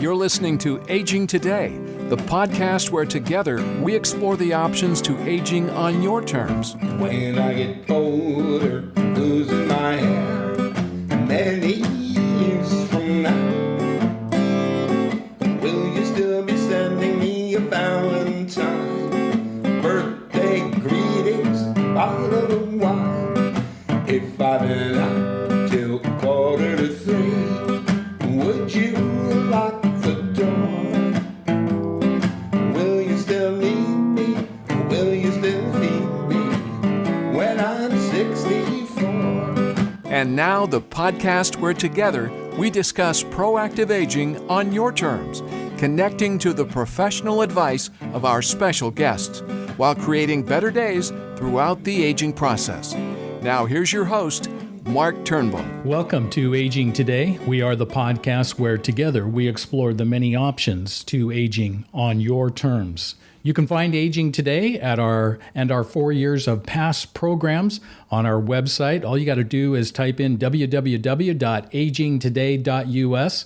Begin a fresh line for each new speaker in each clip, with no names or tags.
You're listening to Aging Today, the podcast where together we explore the options to aging on your terms.
When I get older, losing my hair, many years from now, will you still be sending me a Valentine? Birthday greetings, bottle of wine. If I've been out till 2:45, would you lock the door? Will you still need me? Will you still feed me when I'm 64?
And now the podcast where together we discuss proactive aging on your terms, connecting to the professional advice of our special guests, while creating better days throughout the aging process. Now here's your host, Mark Turnbull.
Welcome to Aging Today. We are the podcast where together we explore the many options to aging on your terms. You can find Aging Today at our 4 years of past programs on our website. All you got to do is type in www.agingtoday.us.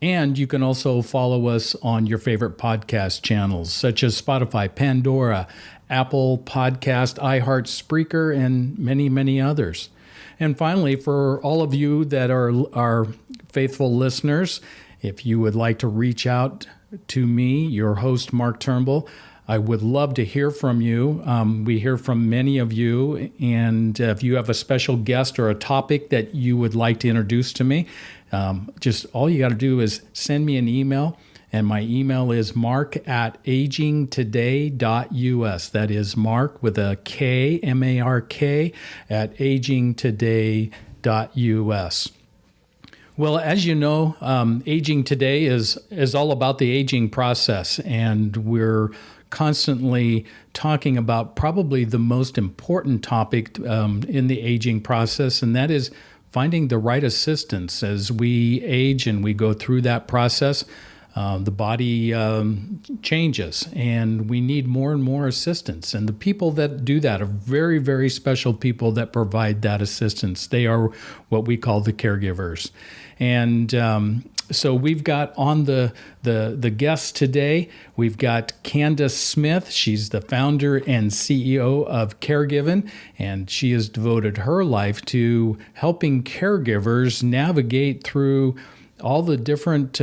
And you can also follow us on your favorite podcast channels, such as Spotify, Pandora, Apple Podcast, iHeart, Spreaker, and many, many others. And finally, for all of you that are faithful listeners, if you would like to reach out to me, your host, Mark Turnbull, I would love to hear from you. We hear from many of you, and if you have a special guest or a topic that you would like to introduce to me, just all you got to do is send me an email, and my email is mark@agingtoday.us. That is Mark with a K, M-A-R-K, at agingtoday.us. Well, as you know, Aging Today is all about the aging process, and we're constantly talking about probably the most important topic in the aging process, and that is finding the right assistance as we age and we go through that process. The body changes, and we need more and more assistance. And the people that do that are very, very special people that provide that assistance. They are what we call the caregivers. And so we've got on the guests today, we've got Candice Smith. She's the founder and CEO of Caregiving, and she has devoted her life to helping caregivers navigate through all the different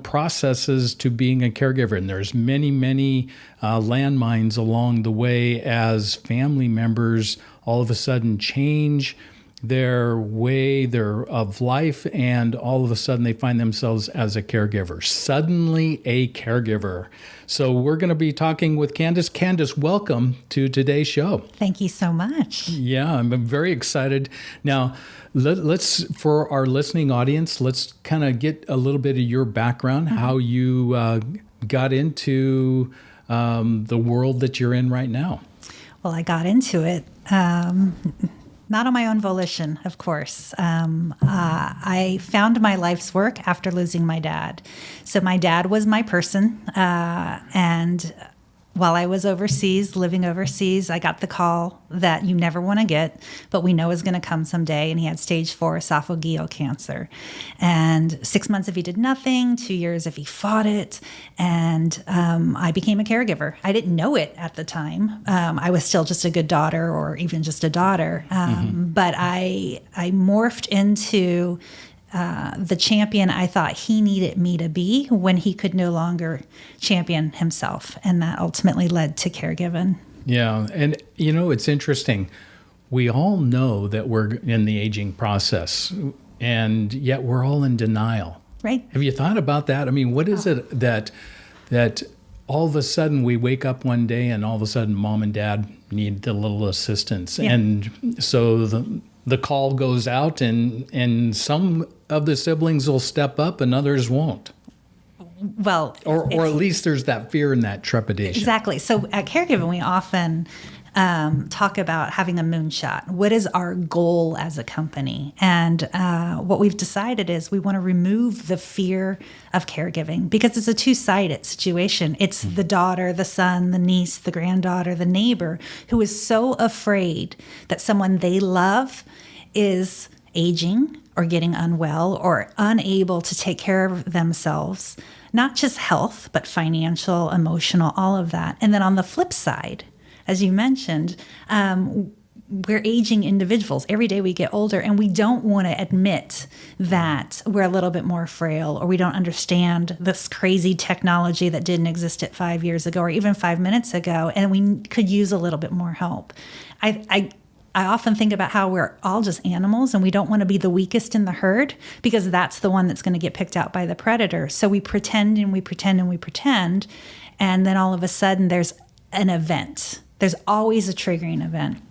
processes to being a caregiver. And there's many, many landmines along the way as family members all of a sudden change their way of life, and all of a sudden they find themselves as a caregiver. Suddenly a caregiver. So we're going to be talking with Candice. Candice, welcome to today's show.
Thank you so much.
Yeah, I'm very excited. Now, let's, for our listening audience, let's kind of get a little bit of your background, how you got into the world that you're in right now.
Well, I got into it not on my own volition, of course. I found my life's work after losing my dad. So my dad was my person, and while I was overseas, living overseas, I got the call that you never want to get, but we know is going to come someday. And he had stage 4 esophageal cancer. And 6 months if he did nothing, 2 years if he fought it. And I became a caregiver. I didn't know it at the time. I was still just a good daughter, or even just a daughter. But I morphed into the champion I thought he needed me to be when he could no longer champion himself. And that ultimately led to Caregiving.
Yeah. And, it's interesting. We all know that we're in the aging process, and yet we're all in denial.
Right.
Have you thought about that? I mean, what is it that all of a sudden we wake up one day and all of a sudden mom and dad need a little assistance? Yeah. And so the call goes out, and some of the siblings will step up and others won't.
Well,
or at least there's that fear and that trepidation.
Exactly. So at Caregiving, we often talk about having a moonshot. What is our goal as a company? And what we've decided is we want to remove the fear of caregiving, because it's a two-sided situation. It's the daughter, the son, the niece, the granddaughter, the neighbor who is so afraid that someone they love is aging or getting unwell or unable to take care of themselves, not just health, but financial, emotional, all of that. And then on the flip side, as you mentioned, we're aging individuals. Every day we get older, and we don't want to admit that we're a little bit more frail, or we don't understand this crazy technology that didn't exist at 5 years ago or even 5 minutes ago, and we could use a little bit more help. I often think about how we're all just animals, and we don't want to be the weakest in the herd, because that's the one that's going to get picked out by the predator. So we pretend and we pretend and we pretend, and then all of a sudden there's an event. There's always a triggering event.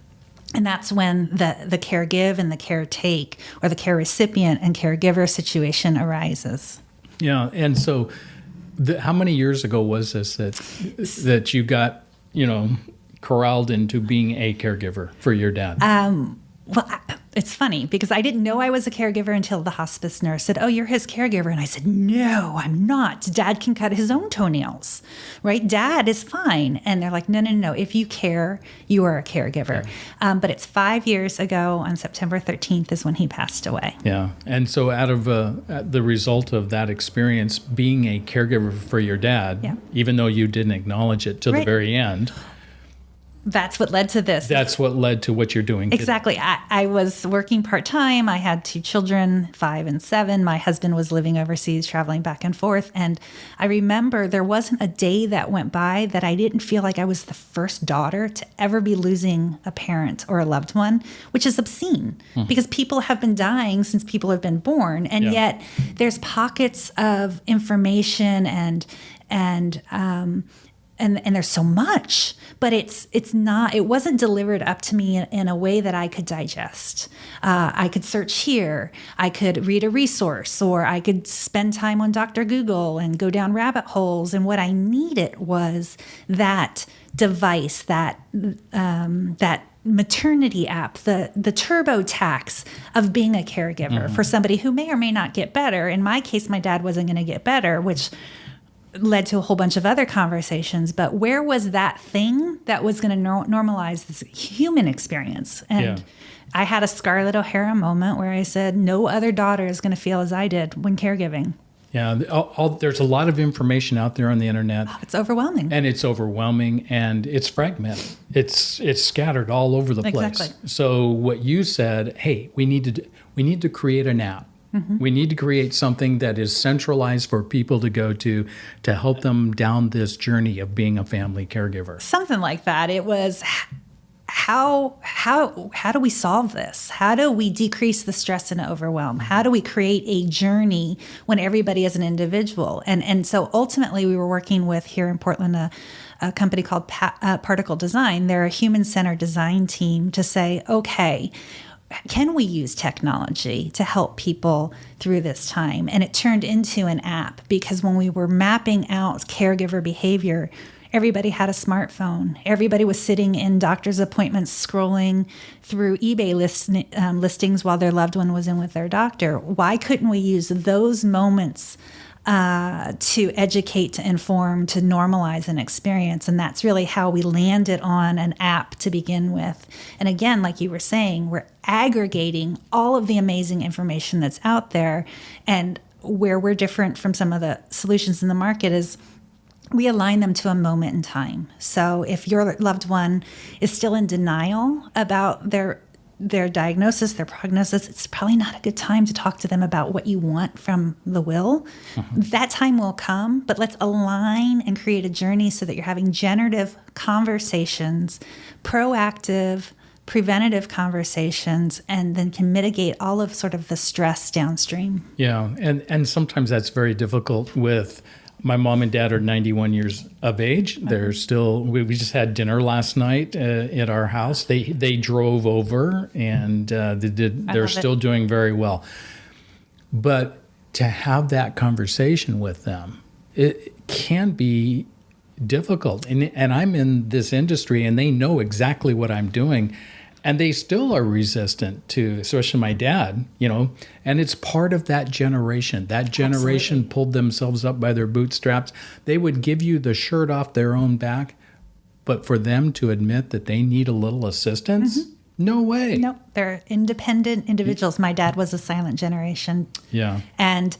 And that's when the care give and the care take, or the care recipient and caregiver situation arises.
Yeah. And so how many years ago was this that you got, corralled into being a caregiver for your dad?
It's funny because I didn't know I was a caregiver until the hospice nurse said, "Oh, you're his caregiver." And I said, "No, I'm not. Dad can cut his own toenails, right? Dad is fine." And they're like, no. If you care, you are a caregiver. Okay. But it's 5 years ago on September 13th is when he passed away.
Yeah. And so out of the result of that experience, being a caregiver for your dad, even though you didn't acknowledge it till the very end,
that's what led to this.
That's what led to what you're doing today.
Exactly. I was working part-time. I had 2 children, 5 and 7. My husband was living overseas, traveling back and forth. And I remember there wasn't a day that went by that I didn't feel like I was the first daughter to ever be losing a parent or a loved one, which is obscene because people have been dying since people have been born. And yet there's pockets of information and there's so much, but it wasn't delivered up to me in a way that I could digest. I could search here, I could read a resource, or I could spend time on Dr. Google and go down rabbit holes. And what I needed was that device, that maternity app, the TurboTax of being a caregiver for somebody who may or may not get better. In my case, my dad wasn't going to get better, which led to a whole bunch of other conversations. But where was that thing that was going to normalize this human experience? And I had a Scarlett O'Hara moment where I said, no other daughter is going to feel as I did when caregiving.
Yeah, there's a lot of information out there on the internet.
Oh, it's overwhelming.
And it's overwhelming, and it's fragmented. It's scattered all over the place.
Exactly.
So what you said, hey, we need to create an app. We need to create something that is centralized for people to go to help them down this journey of being a family caregiver.
Something like that. It was how do we solve this? How do we decrease the stress and overwhelm? How do we create a journey when everybody is an individual? And so ultimately we were working with here in Portland a company called Particle Design. They're a human-centered design team to say, okay, can we use technology to help people through this time? And it turned into an app because when we were mapping out caregiver behavior, everybody had a smartphone. Everybody was sitting in doctor's appointments scrolling through eBay listings while their loved one was in with their doctor. Why couldn't we use those moments to educate, to inform, to normalize an experience? And that's really how we landed on an app to begin with. And again, like you were saying, we're aggregating all of the amazing information that's out there. And where we're different from some of the solutions in the market is we align them to a moment in time. So if your loved one is still in denial about their diagnosis, their prognosis, it's probably not a good time to talk to them about what you want from the will. That time will come, but let's align and create a journey so that you're having generative conversations, proactive, preventative conversations, and then can mitigate all of sort of the stress downstream.
Yeah, and sometimes that's very difficult with my mom and dad are 91 years of age. They're still, we just had dinner last night at our house. They drove over and they're still doing very well. But to have that conversation with them, it can be difficult. And I'm in this industry and they know exactly what I'm doing. And they still are resistant to, especially my dad, and it's part of that generation. That generation
Absolutely.
Pulled themselves up by their bootstraps. They would give you the shirt off their own back, but for them to admit that they need a little assistance, No way.
Nope, they're independent individuals. My dad was a silent generation.
Yeah.
And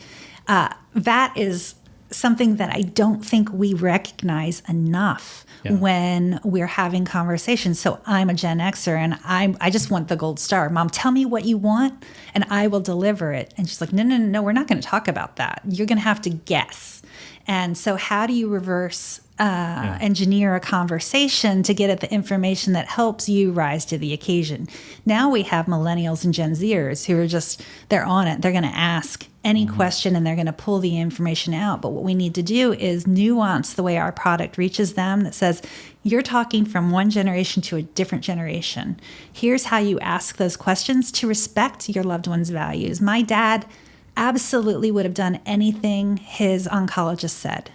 that is something that I don't think we recognize enough when we're having conversations. So I'm a Gen Xer and I just want the gold star. Mom, tell me what you want and I will deliver it. And she's like, no, we're not going to talk about that. You're going to have to guess. And so how do you reverse engineer a conversation to get at the information that helps you rise to the occasion? Now we have millennials and Gen Zers who are they're on it. They're going to ask any question and they're going to pull the information out. But what we need to do is nuance the way our product reaches them that says, you're talking from one generation to a different generation. Here's how you ask those questions to respect your loved one's values. My dad absolutely would have done anything his oncologist said.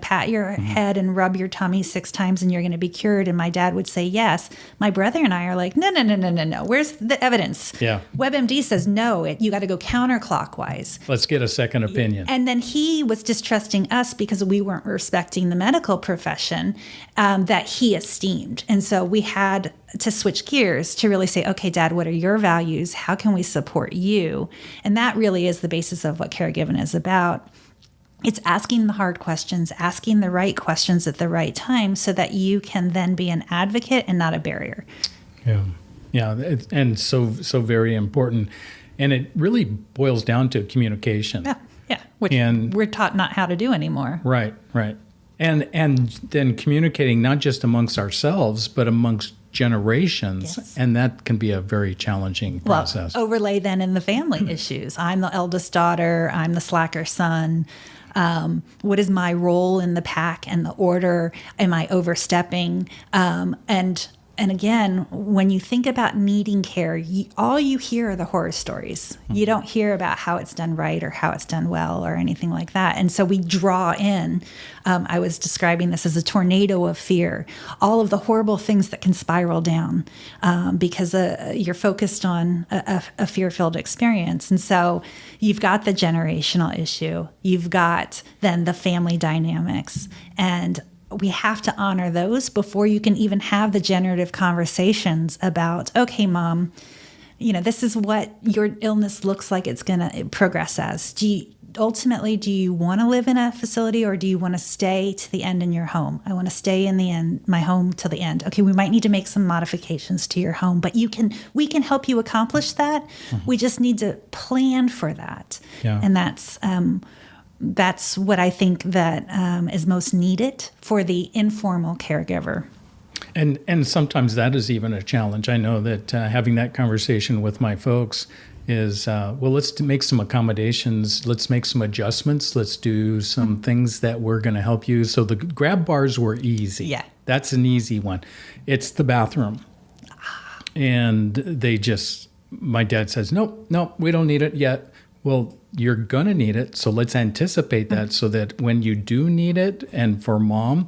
Pat your head and rub your tummy 6 times and you're going to be cured. And my dad would say yes. My brother and I are like, no. Where's the evidence?
Yeah.
WebMD says no. You got to go counterclockwise.
Let's get a second opinion.
And then he was distrusting us because we weren't respecting the medical profession that he esteemed. And so we had to switch gears to really say, okay, Dad, what are your values? How can we support you? And that really is the basis of what Caregiving is about. It's asking the hard questions, asking the right questions at the right time so that you can then be an advocate and not a barrier.
Yeah, and so very important. And it really boils down to communication.
Yeah, which we're taught not how to do anymore.
Right. And then communicating not just amongst ourselves, but amongst generations.
Yes.
And that can be a very challenging process.
Well, overlay then in the family issues. I'm the eldest daughter. I'm the slacker son. What is my role in the pack and the order? Am I overstepping? And again, when you think about needing care, all you hear are the horror stories. You don't hear about how it's done right or how it's done well or anything like that. And so we draw in, I was describing this as a tornado of fear, all of the horrible things that can spiral down because you're focused on a fear-filled experience. And so you've got the generational issue. You've got then the family dynamics. And we have to honor those before you can even have the generative conversations about, okay, Mom, this is what your illness looks like it's going to progress as. Ultimately, do you want to live in a facility or do you want to stay to the end in your home? I want to stay in the end, my home till the end. Okay, we might need to make some modifications to your home, but we can help you accomplish that. We just need to plan for that.
Yeah.
And that's what I think that is most needed for the informal caregiver.
And sometimes that is even a challenge. I know that having that conversation with my folks is, let's make some accommodations. Let's make some adjustments. Let's do some things that we're going to help you. So the grab bars were easy.
Yeah.
That's an easy one. It's the bathroom. And my dad says, nope, we don't need it yet. Well, you're going to need it, so let's anticipate that so that when you do need it, and for Mom,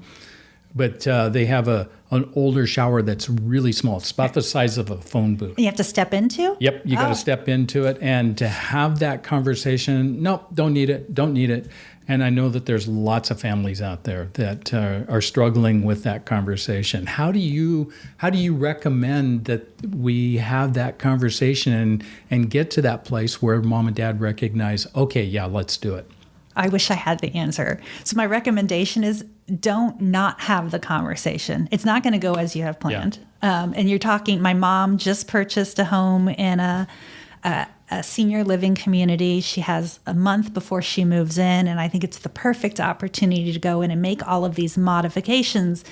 but they have an older shower that's really small. It's about the size of a phone booth.
You have to step into?
Yep, you got to step into it. And to have that conversation, nope, don't need it. And I know that there's lots of families out there that are struggling with that conversation. How do you recommend that we have that conversation and get to that place where Mom and Dad recognize, okay, yeah, let's do it?
I wish I had the answer. So my recommendation is don't not have the conversation. It's not going to go as you have planned.
Yeah.
And you're talking, my mom just purchased a home in a senior living community. She has a month before she moves in, and I think it's the perfect opportunity to go in and make all of these modifications.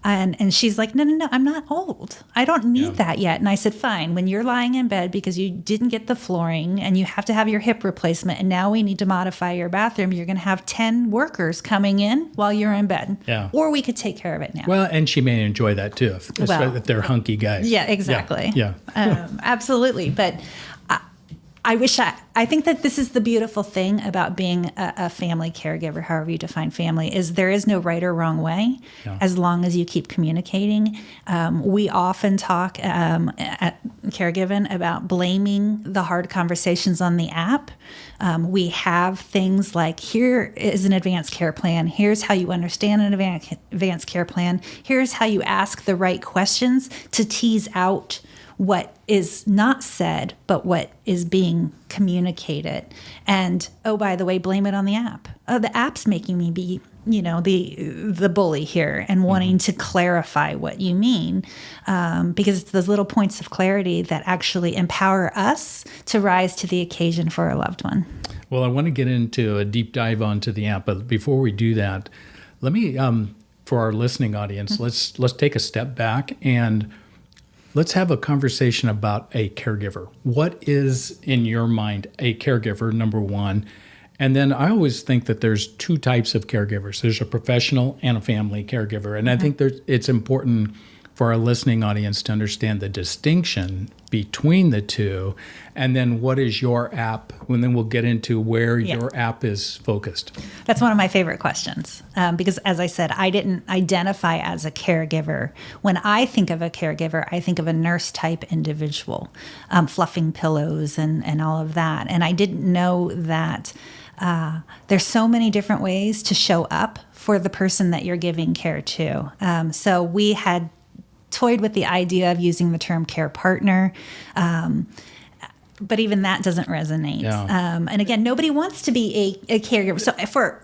And she's like, no, I'm not old. I don't need that yet. And I said, fine, when you're lying in bed because you didn't get the flooring and you have to have your hip replacement and now we need to modify your bathroom, you're going to have 10 workers coming in while you're in bed.
Yeah.
Or we could take care of it now.
Well, and she may enjoy that too, if they're hunky guys.
Yeah, exactly.
Yeah.
Absolutely. But I think that this is the beautiful thing about being a family caregiver, however you define family, is there is no right or wrong way as long as you keep communicating. We often talk at Caregiving about blaming the hard conversations on the app. We have things like, here is an advanced care plan. Here's how you understand an advanced care plan. Here's how you ask the right questions to tease out what is not said, but what is being communicated. And, oh, by the way, blame it on the app. Oh, the app's making me be, the bully here and wanting to clarify what you mean, because it's those little points of clarity that actually empower us to rise to the occasion for a loved one.
Well, I want to get into a deep dive onto the app, but before we do that, let me, for our listening audience, let's take a step back and let's have a conversation about a caregiver. What is, in your mind, a caregiver, number one? And then I always think that there's two types of caregivers. There's a professional and a family caregiver. And I think it's important for our listening audience to understand the distinction between the two. And then what is your app? And then we'll get into where your app is focused.
That's one of my favorite questions, because as I said, I didn't identify as a caregiver. When I think of a caregiver, I think of a nurse type individual, fluffing pillows and all of that. And I didn't know that there's so many different ways to show up for the person that you're giving care to. So we had toyed with the idea of using the term care partner, but even that doesn't resonate.
Yeah.
And again, nobody wants to be a caregiver. So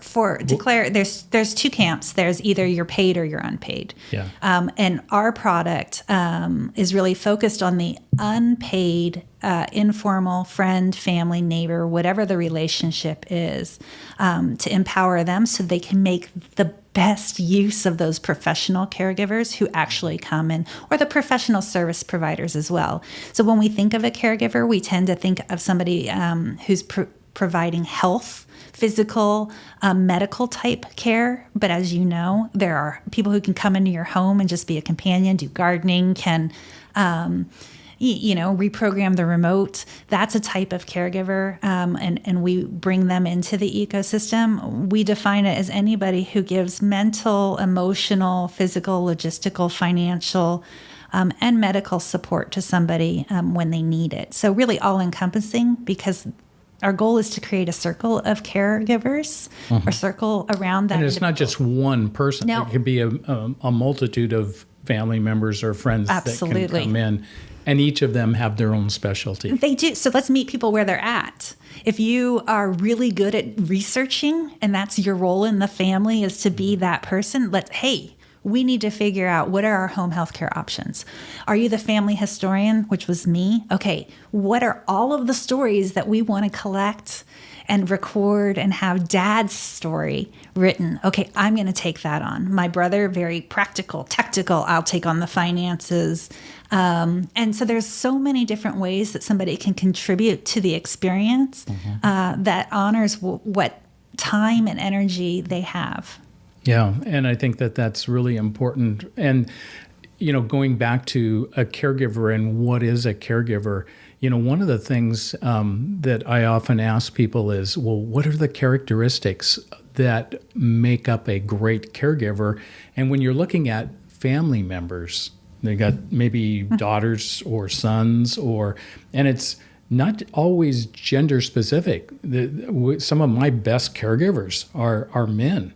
for declare, there's two camps. There's either you're paid or you're unpaid.
Yeah.
And our product is really focused on the unpaid, informal friend, family, neighbor, whatever the relationship is, to empower them so they can make the best use of those professional caregivers who actually come in, or the professional service providers as well. So when we think of a caregiver, we tend to think of somebody who's providing health, physical, medical type care. But as you know, there are people who can come into your home and just be a companion, do gardening, can reprogram the remote. That's a type of caregiver, and we bring them into the ecosystem. We define it as anybody who gives mental, emotional, physical, logistical, financial, and medical support to somebody when they need it. So really all-encompassing, because our goal is to create a circle of caregivers, or circle around that.
And it's not just one person.
No.
It could be a multitude of family members or friends that can come in. And each of them have their own specialty.
They do. So let's meet people where they're at. If you are really good at researching, and that's your role in the family, is to be that person, we need to figure out what are our home health care options. Are you the family historian, which was me? Okay, what are all of the stories that we want to collect and record and have dad's story written? Okay, I'm going to take that on. My brother, very practical, tactical. I'll take on the finances. And so there's so many different ways that somebody can contribute to the experience that honors what time and energy they have.
Yeah, and I think that that's really important. And, going back to a caregiver and what is a caregiver, one of the things that I often ask people is, well, what are the characteristics that make up a great caregiver? And when you're looking at family members, they got maybe daughters or sons, and it's not always gender specific. Some of my best caregivers are men.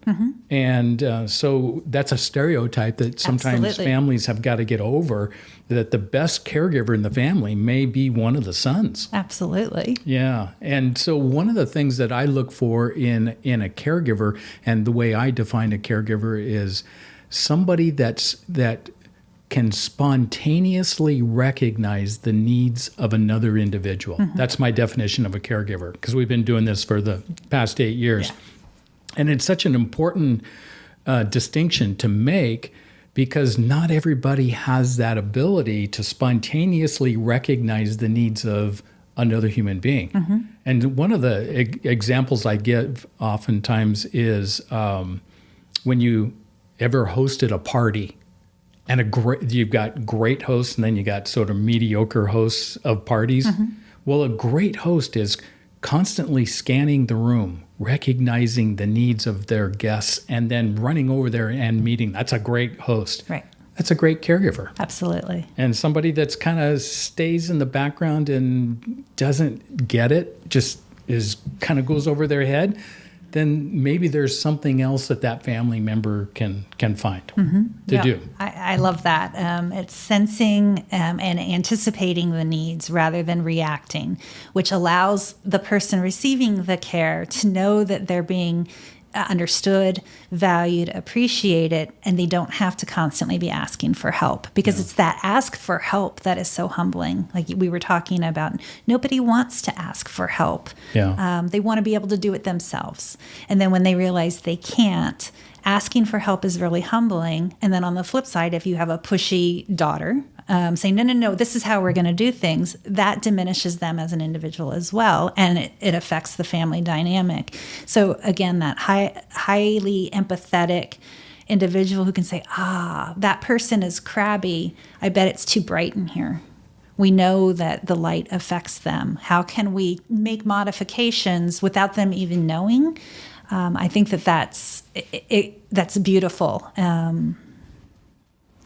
And so that's a stereotype that sometimes families have got to get over, that the best caregiver in the family may be one of the sons.
Absolutely.
Yeah. And so one of the things that I look for in a caregiver, and the way I define a caregiver, is somebody that can spontaneously recognize the needs of another individual. That's my definition of a caregiver, because we've been doing this for the past 8 years. Yeah. And it's such an important distinction to make, because not everybody has that ability to spontaneously recognize the needs of another human being. And one of the examples I give oftentimes is when you ever hosted a party, and you've got great hosts, and then you got sort of mediocre hosts of parties. Well, a great host is constantly scanning the room, recognizing the needs of their guests, and then running over there and meeting. That's a great host.
Right.
That's a great caregiver.
Absolutely.
And somebody that's kind of stays in the background and doesn't get it, just kind of goes over their head. then maybe there's something else that family member can find to do.
I love that. It's sensing and anticipating the needs rather than reacting, which allows the person receiving the care to know that they're being understood, valued, appreciated, and they don't have to constantly be asking for help, because it's that ask for help that is so humbling. Like we were talking about, nobody wants to ask for help. They want to be able to do it themselves. And then when they realize they can't, asking for help is really humbling. And then on the flip side, if you have a pushy daughter saying, no, this is how we're going to do things, that diminishes them as an individual as well. And it affects the family dynamic. So again, that highly empathetic individual who can say, that person is crabby. I bet it's too bright in here. We know that the light affects them. How can we make modifications without them even knowing? I think that's beautiful.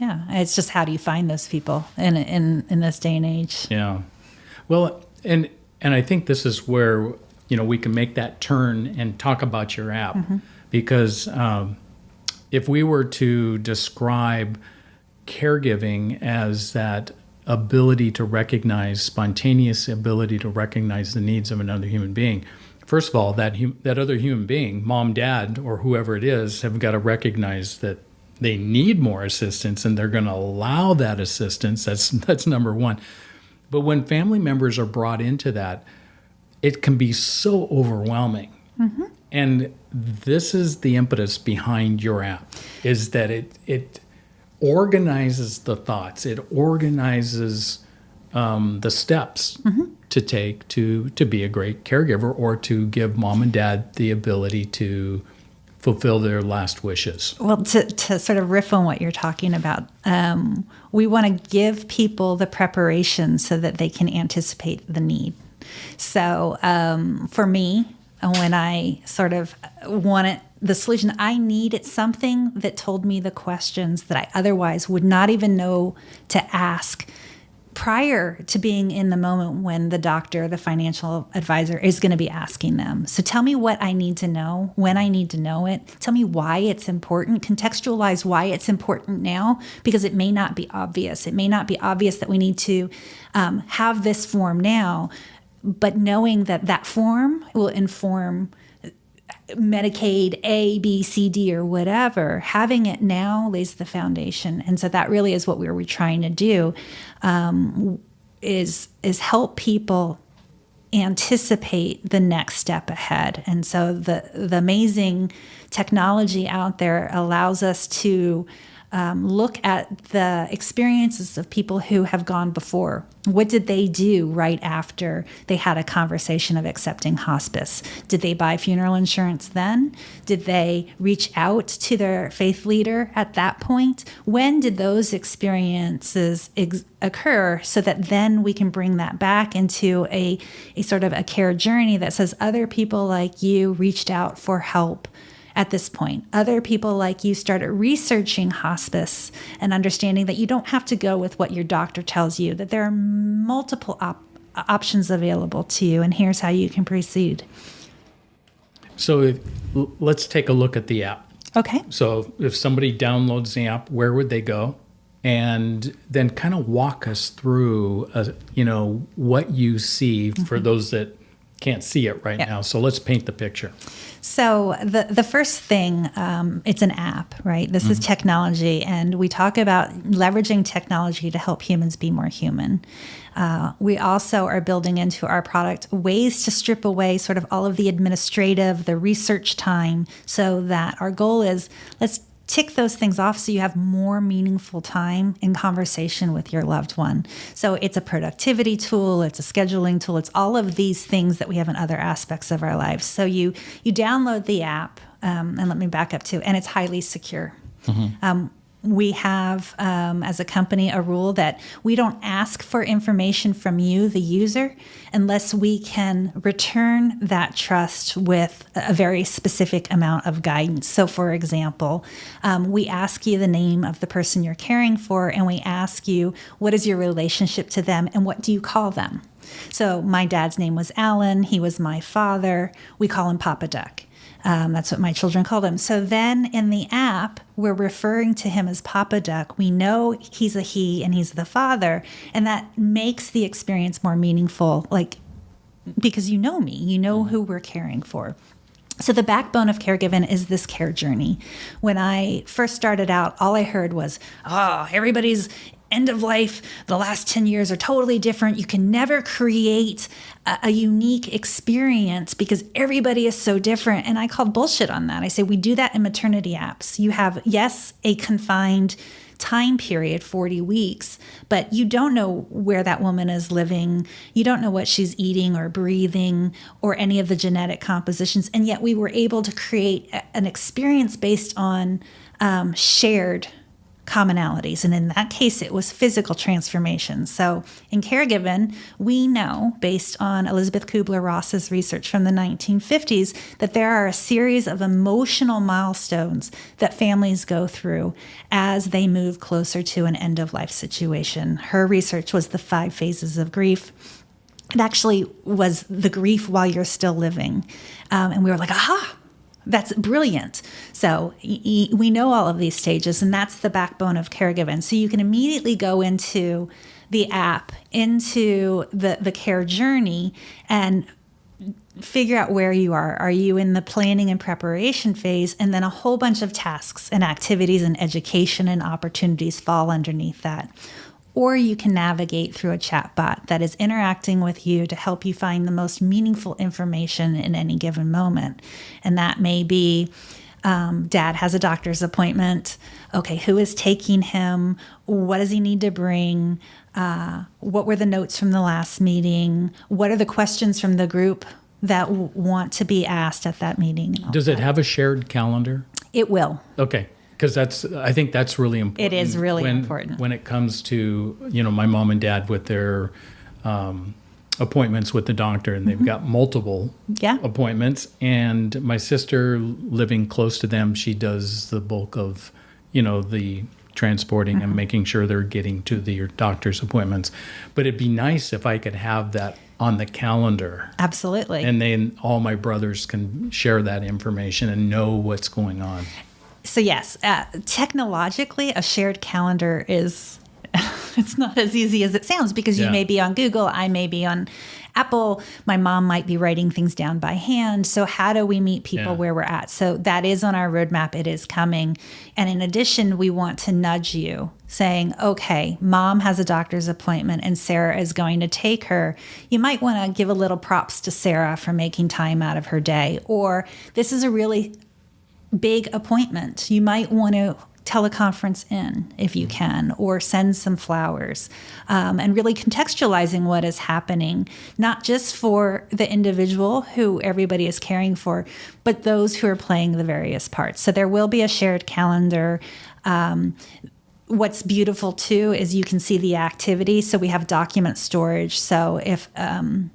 It's just, how do you find those people in this day and age?
Yeah. Well, and I think this is where, we can make that turn and talk about your app, because if we were to describe caregiving as that ability to recognize, spontaneous ability to recognize the needs of another human being, first of all, that other human being, mom, dad, or whoever it is, have got to recognize that they need more assistance, and they're going to allow that assistance. That's number one. But when family members are brought into that, it can be so overwhelming. And this is the impetus behind your app, is that it organizes the thoughts. It organizes the steps to take to be a great caregiver, or to give mom and dad the ability to fulfill their last wishes.
Well, to sort of riff on what you're talking about, we want to give people the preparation so that they can anticipate the need. So for me, when I sort of wanted the solution, I needed something that told me the questions that I otherwise would not even know to ask prior to being in the moment when the doctor, the financial advisor, is going to be asking them. So tell me what I need to know, when I need to know it. Tell me why it's important. Contextualize why it's important now, because it may not be obvious. It may not be obvious that we need to have this form now, but knowing that form will inform Medicaid A, B, C, D, or whatever, having it now lays the foundation. And so that really is what we're trying to do, is help people anticipate the next step ahead. And so the amazing technology out there allows us to look at the experiences of people who have gone before. What did they do right after they had a conversation of accepting hospice? Did they buy funeral insurance then? Did they reach out to their faith leader at that point? When did those experiences occur, so that then we can bring that back into a sort of a care journey that says other people like you reached out for help at this point. Other people like you started researching hospice and understanding that you don't have to go with what your doctor tells you, that there are multiple options available to you, and here's how you can proceed.
So let's take a look at the app.
Okay.
So if somebody downloads the app, where would they go? And then kind of walk us through, what you see for those that can't see it right now. So let's paint the picture.
So the first thing, it's an app, right? This is technology, and we talk about leveraging technology to help humans be more human. We also are building into our product ways to strip away sort of all of the administrative, the research time, so that our goal is, let's tick those things off so you have more meaningful time in conversation with your loved one. So it's a productivity tool, it's a scheduling tool, it's all of these things that we have in other aspects of our lives. So you download the app, and let me back up too, and it's highly secure. We have, as a company, a rule that we don't ask for information from you, the user, unless we can return that trust with a very specific amount of guidance. So, for example, we ask you the name of the person you're caring for, and we ask you, what is your relationship to them, and what do you call them? So my dad's name was Alan. He was my father. We call him Papa Duck. That's what my children called him. So then in the app, we're referring to him as Papa Duck. We know he's a he and he's the father, and that makes the experience more meaningful, like, because you know me, you know who we're caring for. So the backbone of Caregiving is this care journey. When I first started out, all I heard was, oh, everybody's end of life, the last 10 years are totally different. You can never create a unique experience because everybody is so different. And I called bullshit on that. I say, we do that in maternity apps. You have, yes, a confined time period, 40 weeks, but you don't know where that woman is living. You don't know what she's eating or breathing or any of the genetic compositions. And yet we were able to create an experience based on shared commonalities. And in that case, it was physical transformation. So in Caregiving, we know, based on Elizabeth Kubler-Ross's research from the 1950s, that there are a series of emotional milestones that families go through as they move closer to an end-of-life situation. Her research was the 5 phases of grief. It actually was the grief while you're still living. And we were like, aha! That's brilliant. So we know all of these stages, and that's the backbone of Caregiving. So you can immediately go into the app, into the care journey, and figure out where you are. Are you in the planning and preparation phase? And then a whole bunch of tasks and activities and education and opportunities fall underneath that. Or you can navigate through a chatbot that is interacting with you to help you find the most meaningful information in any given moment. And that may be, Dad has a doctor's appointment. Okay, who is taking him? What does he need to bring? What were the notes from the last meeting? What are the questions from the group that want to be asked at that meeting?
Does it have a shared calendar?
It will.
Okay. Because I think that's really important.
It is really important.
When it comes to, my mom and dad with their appointments with the doctor, and they've got multiple appointments. And my sister, living close to them, she does the bulk of, the transporting and making sure they're getting to the doctor's appointments. But it'd be nice if I could have that on the calendar.
Absolutely.
And then all my brothers can share that information and know what's going on.
So yes, technologically, a shared calendar is, it's not as easy as it sounds, because you may be on Google, I may be on Apple, my mom might be writing things down by hand. So how do we meet people where we're at? So that is on our roadmap. It is coming. And in addition, we want to nudge you, saying, okay, mom has a doctor's appointment and Sarah is going to take her. You might want to give a little props to Sarah for making time out of her day. Or this is a really big appointment. You might want to teleconference in if you can, or send some flowers, and really contextualizing what is happening, not just for the individual who everybody is caring for, but those who are playing the various parts. So there will be a shared calendar. What's beautiful too is you can see the activity. So we have document storage. So if an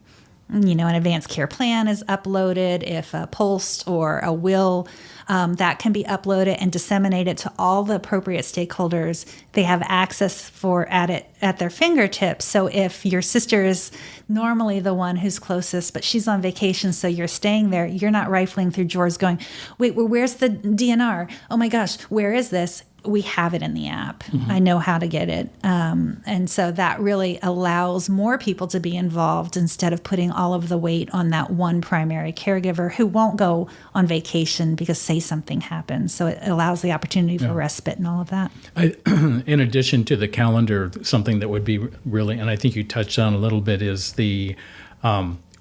advanced care plan is uploaded, if a POLST or a will, that can be uploaded and disseminated to all the appropriate stakeholders. They have access at their fingertips. So if your sister is normally the one who's closest, but she's on vacation, so you're staying there, you're not rifling through drawers going, wait, well, where's the DNR? Oh my gosh, where is this? We have it in the app. Mm-hmm. I know how to get it. And so that really allows more people to be involved instead of putting all of the weight on that one primary caregiver who won't go on vacation because, say, something happens. So it allows the opportunity for respite and all of that.
In addition to the calendar, something that would be really, and I think you touched on a little bit, is the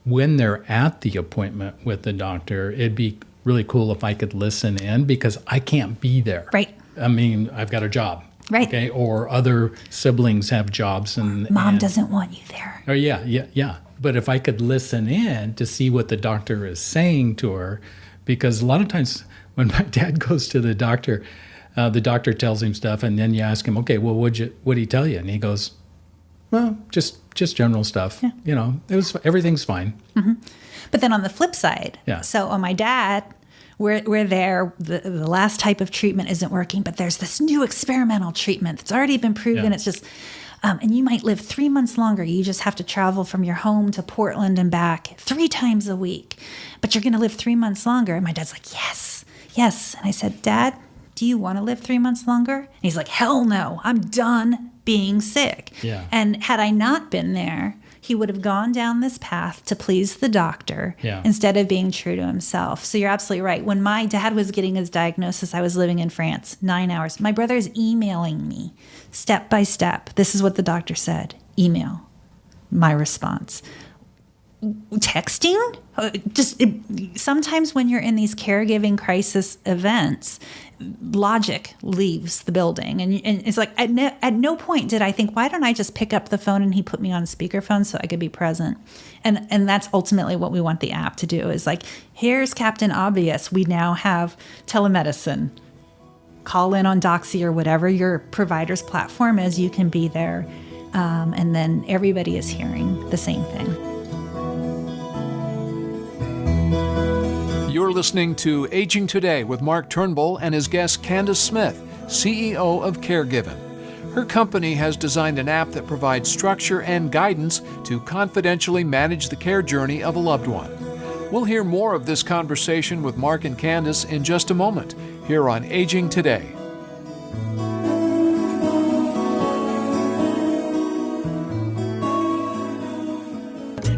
when they're at the appointment with the doctor, it'd be really cool if I could listen in, because I can't be there.
Right.
I mean, I've got a job.
Right.
Okay. Or other siblings have jobs, and
Mom doesn't want you there.
Oh yeah. But if I could listen in to see what the doctor is saying to her, because a lot of times when my dad goes to the doctor tells him stuff, and then you ask him, okay, well, what'd he tell you? And he goes, well, just general stuff. Yeah. Everything's fine. Mm-hmm.
But then on the flip side, so on my dad, we're there, the last type of treatment isn't working, but there's this new experimental treatment that's already been proven. It's just, And you might live 3 months longer. You just have to travel from your home to Portland and back 3 times a week. But you're going to live 3 months longer. And my dad's like, yes, yes. And I said, Dad, do you want to live 3 months longer? And he's like, hell no, I'm done being sick.
Yeah.
And had I not been there, he would have gone down this path to please the doctor instead of being true to himself. So you're absolutely right. When my dad was getting his diagnosis, I was living in France, 9 hours. My brother's emailing me step by step. This is what the doctor said. Email. My response. Texting? Sometimes when you're in these caregiving crisis events, logic leaves the building. And it's like, at no point did I think, why don't I just pick up the phone and he put me on speakerphone so I could be present? And that's ultimately what we want the app to do, is like, here's Captain Obvious. We now have telemedicine. Call in on Doxy or whatever your provider's platform is. You can be there. And then everybody is hearing the same thing.
You're listening to Aging Today with Mark Turnbull and his guest Candice Smith, CEO of Caregiven. Her company has designed an app that provides structure and guidance to confidentially manage the care journey of a loved one. We'll hear more of this conversation with Mark and Candice in just a moment, here on Aging Today.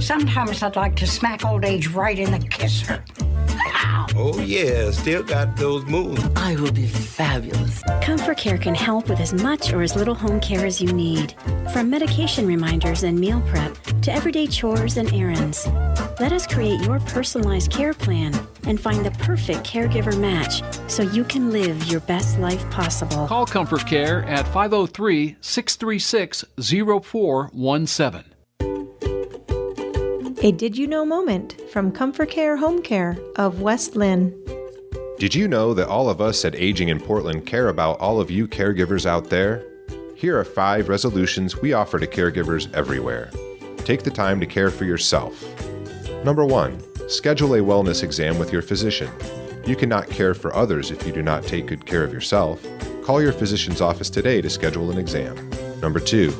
Sometimes I'd like to smack old age right in the kisser.
Oh yeah, still got those moves.
I will be fabulous.
Comfort Care can help with as much or as little home care as you need. From medication reminders and meal prep to everyday chores and errands. Let us create your personalized care plan and find the perfect caregiver match so you can live your best life possible.
Call Comfort Care at 503-636-0417.
A Did You Know moment from Comfort Care Home Care of West Lynn.
Did you know that all of us at Aging in Portland care about all of you caregivers out there? Here are 5 resolutions we offer to caregivers everywhere. Take the time to care for yourself. Number 1, schedule a wellness exam with your physician. You cannot care for others if you do not take good care of yourself. Call your physician's office today to schedule an exam. Number 2,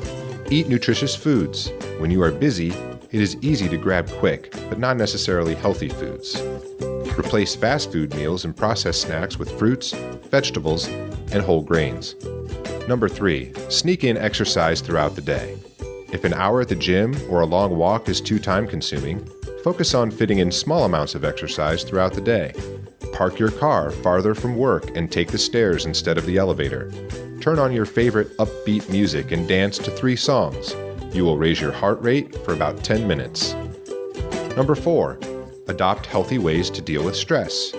eat nutritious foods. When you are busy, it is easy to grab quick, but not necessarily healthy foods. Replace fast food meals and processed snacks with fruits, vegetables, and whole grains. Number 3, sneak in exercise throughout the day. If an hour at the gym or a long walk is too time-consuming, focus on fitting in small amounts of exercise throughout the day. Park your car farther from work and take the stairs instead of the elevator. Turn on your favorite upbeat music and dance to 3 songs. You will raise your heart rate for about 10 minutes. Number 4, adopt healthy ways to deal with stress.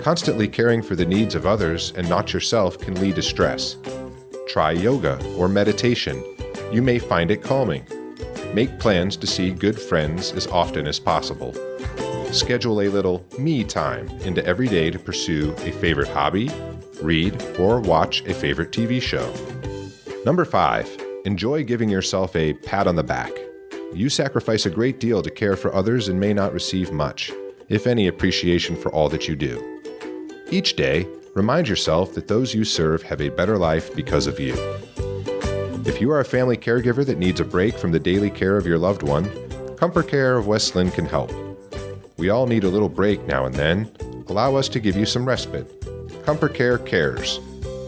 Constantly caring for the needs of others and not yourself can lead to stress. Try yoga or meditation. You may find it calming. Make plans to see good friends as often as possible. Schedule a little me time into every day to pursue a favorite hobby, read, or watch a favorite TV show. Number 5, enjoy giving yourself a pat on the back. You sacrifice a great deal to care for others and may not receive much, if any, appreciation for all that you do. Each day, remind yourself that those you serve have a better life because of you. If you are a family caregiver that needs a break from the daily care of your loved one, Comfort Care of West Lynn can help. We all need a little break now and then. Allow us to give you some respite. Comfort Care cares.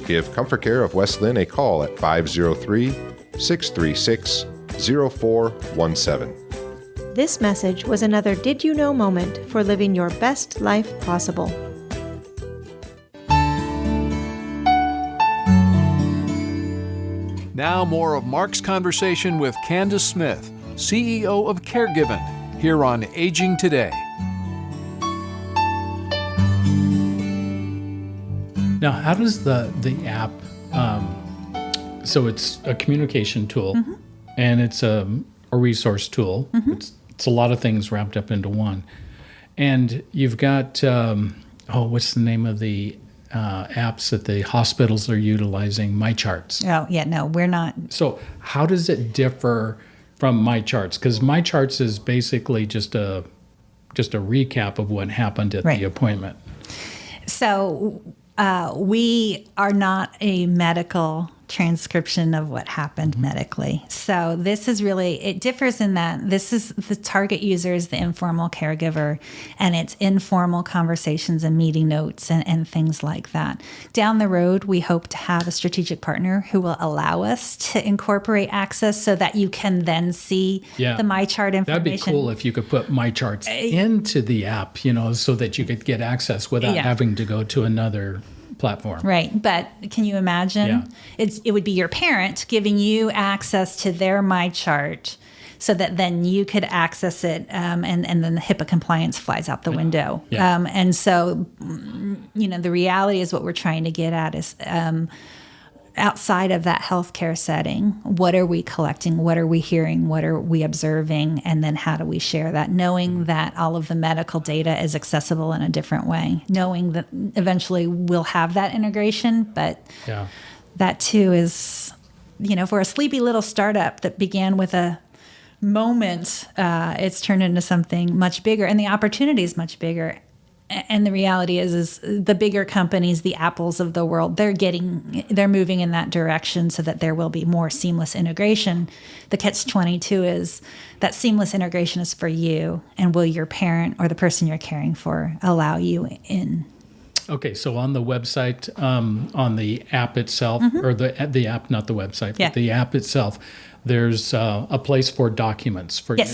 Give Comfort Care of West Lynn a call at 503-636-0417.
This message was another Did You Know moment for living your best life possible.
Now more of Mark's conversation with Candice Smith, CEO of Caregiven, here on Aging Today.
Now, how does the app, so it's a communication tool, and it's a resource tool. It's a lot of things wrapped up into one. And you've got, what's the name of the apps that the hospitals are utilizing? MyCharts.
Oh, yeah, no, we're not.
So how does it differ from MyCharts? Because MyCharts is basically just a recap of what happened at the appointment.
So we are not a medical transcription of what happened medically. So this is really, it differs in that this is the target user is the informal caregiver, and it's informal conversations and meeting notes and things like that. Down the road, we hope to have a strategic partner who will allow us to incorporate access so that you can then see the MyChart information.
That'd be cool if you could put MyCharts into the app, so that you could get access without having to go to another platform.
Right. But can you imagine? It would be your parent giving you access to their MyChart so that then you could access it, and then the HIPAA compliance flies out the window. And so, the reality is what we're trying to get at is outside of that healthcare setting, what are we collecting? What are we hearing? What are we observing? And then how do we share that? Knowing that all of the medical data is accessible in a different way, knowing that eventually we'll have that integration, but that too is, for a sleepy little startup that began with a moment, it's turned into something much bigger, and the opportunity is much bigger. And the reality is the bigger companies, the Apples of the world, they're moving in that direction so that there will be more seamless integration. The catch-22 is that seamless integration is for you, and will your parent or the person you're caring for allow you in?
Okay, so on the website, on the app itself, or the app, not the website, but the app itself, there's a place for documents for you.